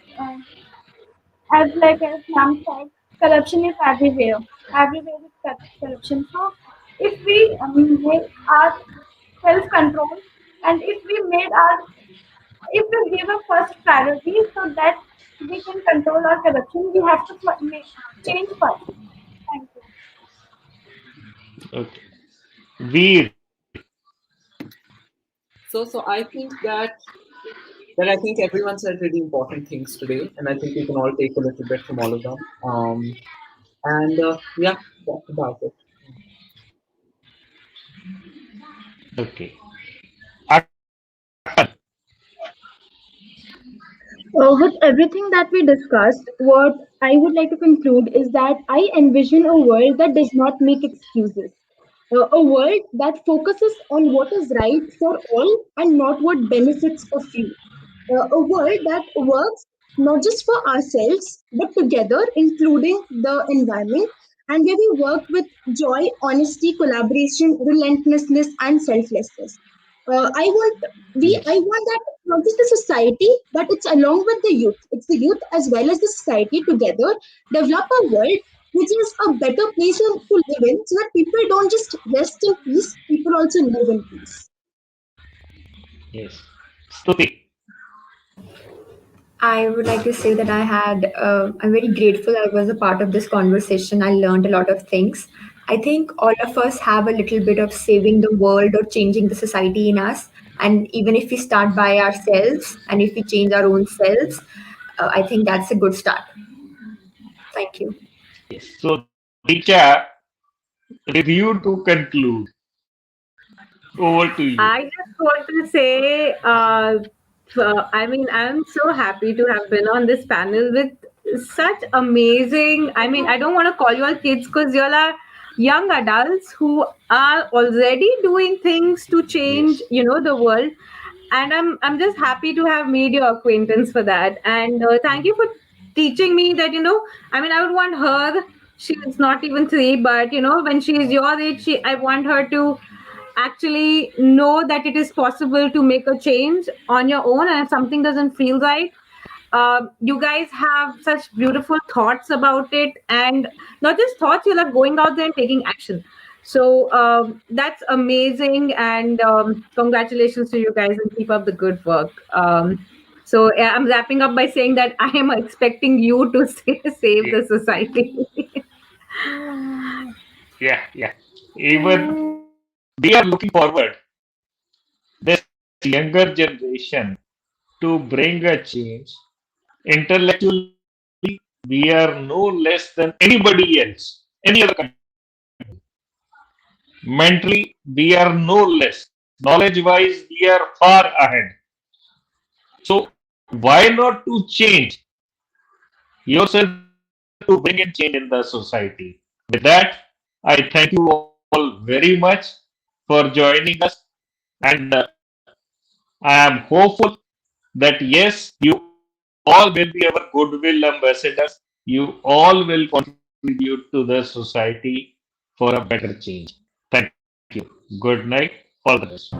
as like as Nam said, corruption is everywhere. Everywhere is corruption. So if we make our self control and if we made our if we give a first priority so that we can control our corruption, we have to make change first. Thank you. Okay. Veer. So I think that I think everyone said really important things today, and I think we can all take a little bit from all of them. And yeah, that's about it. Okay. With everything that we discussed, what I would like to conclude is that I envision a world that does not make excuses. A world that focuses on what is right for all and not what benefits a few. A world that works not just for ourselves but together, including the environment, and where we work with joy, honesty, collaboration, relentlessness, and selflessness. I want that not just the society, but it's along with the youth. It's the youth as well as the society together develop a world which is a better place to live in, so that people don't just rest in peace, people also live in peace. Yes. Stuti. I would like to say that I'm very grateful I was a part of this conversation. I learned a lot of things. I think all of us have a little bit of saving the world or changing the society in us. And even if we start by ourselves and if we change our own selves, I think that's a good start. Thank you. Yes. So, Diksha, review to conclude. Over to you. I just want to say, I mean, I'm so happy to have been on this panel with such amazing. I mean, I don't want to call you all kids because you all are young adults who are already doing things to change, Yes. the world. And I'm just happy to have made your acquaintance for that. And thank you for teaching me that, I mean, I would want her. She's not even 3, but when she's your age, I want her to actually know that it is possible to make a change on your own, and if something doesn't feel right, you guys have such beautiful thoughts about it, and not just thoughts, you're like going out there and taking action. So that's amazing, and congratulations to you guys, and keep up the good work. So yeah, I'm wrapping up by saying that I am expecting you to save the society. Yeah. Even we are looking forward this younger generation to bring a change. Intellectually, we are no less than anybody else, any other country. Mentally, we are no less. Knowledge wise, we are far ahead. So, why not to change yourself to bring in change in the society? With that, I thank you all very much for joining us, and I am hopeful that yes, you all will be our goodwill ambassadors. You all will contribute to the society for a better change. Thank you. Good night. All the best.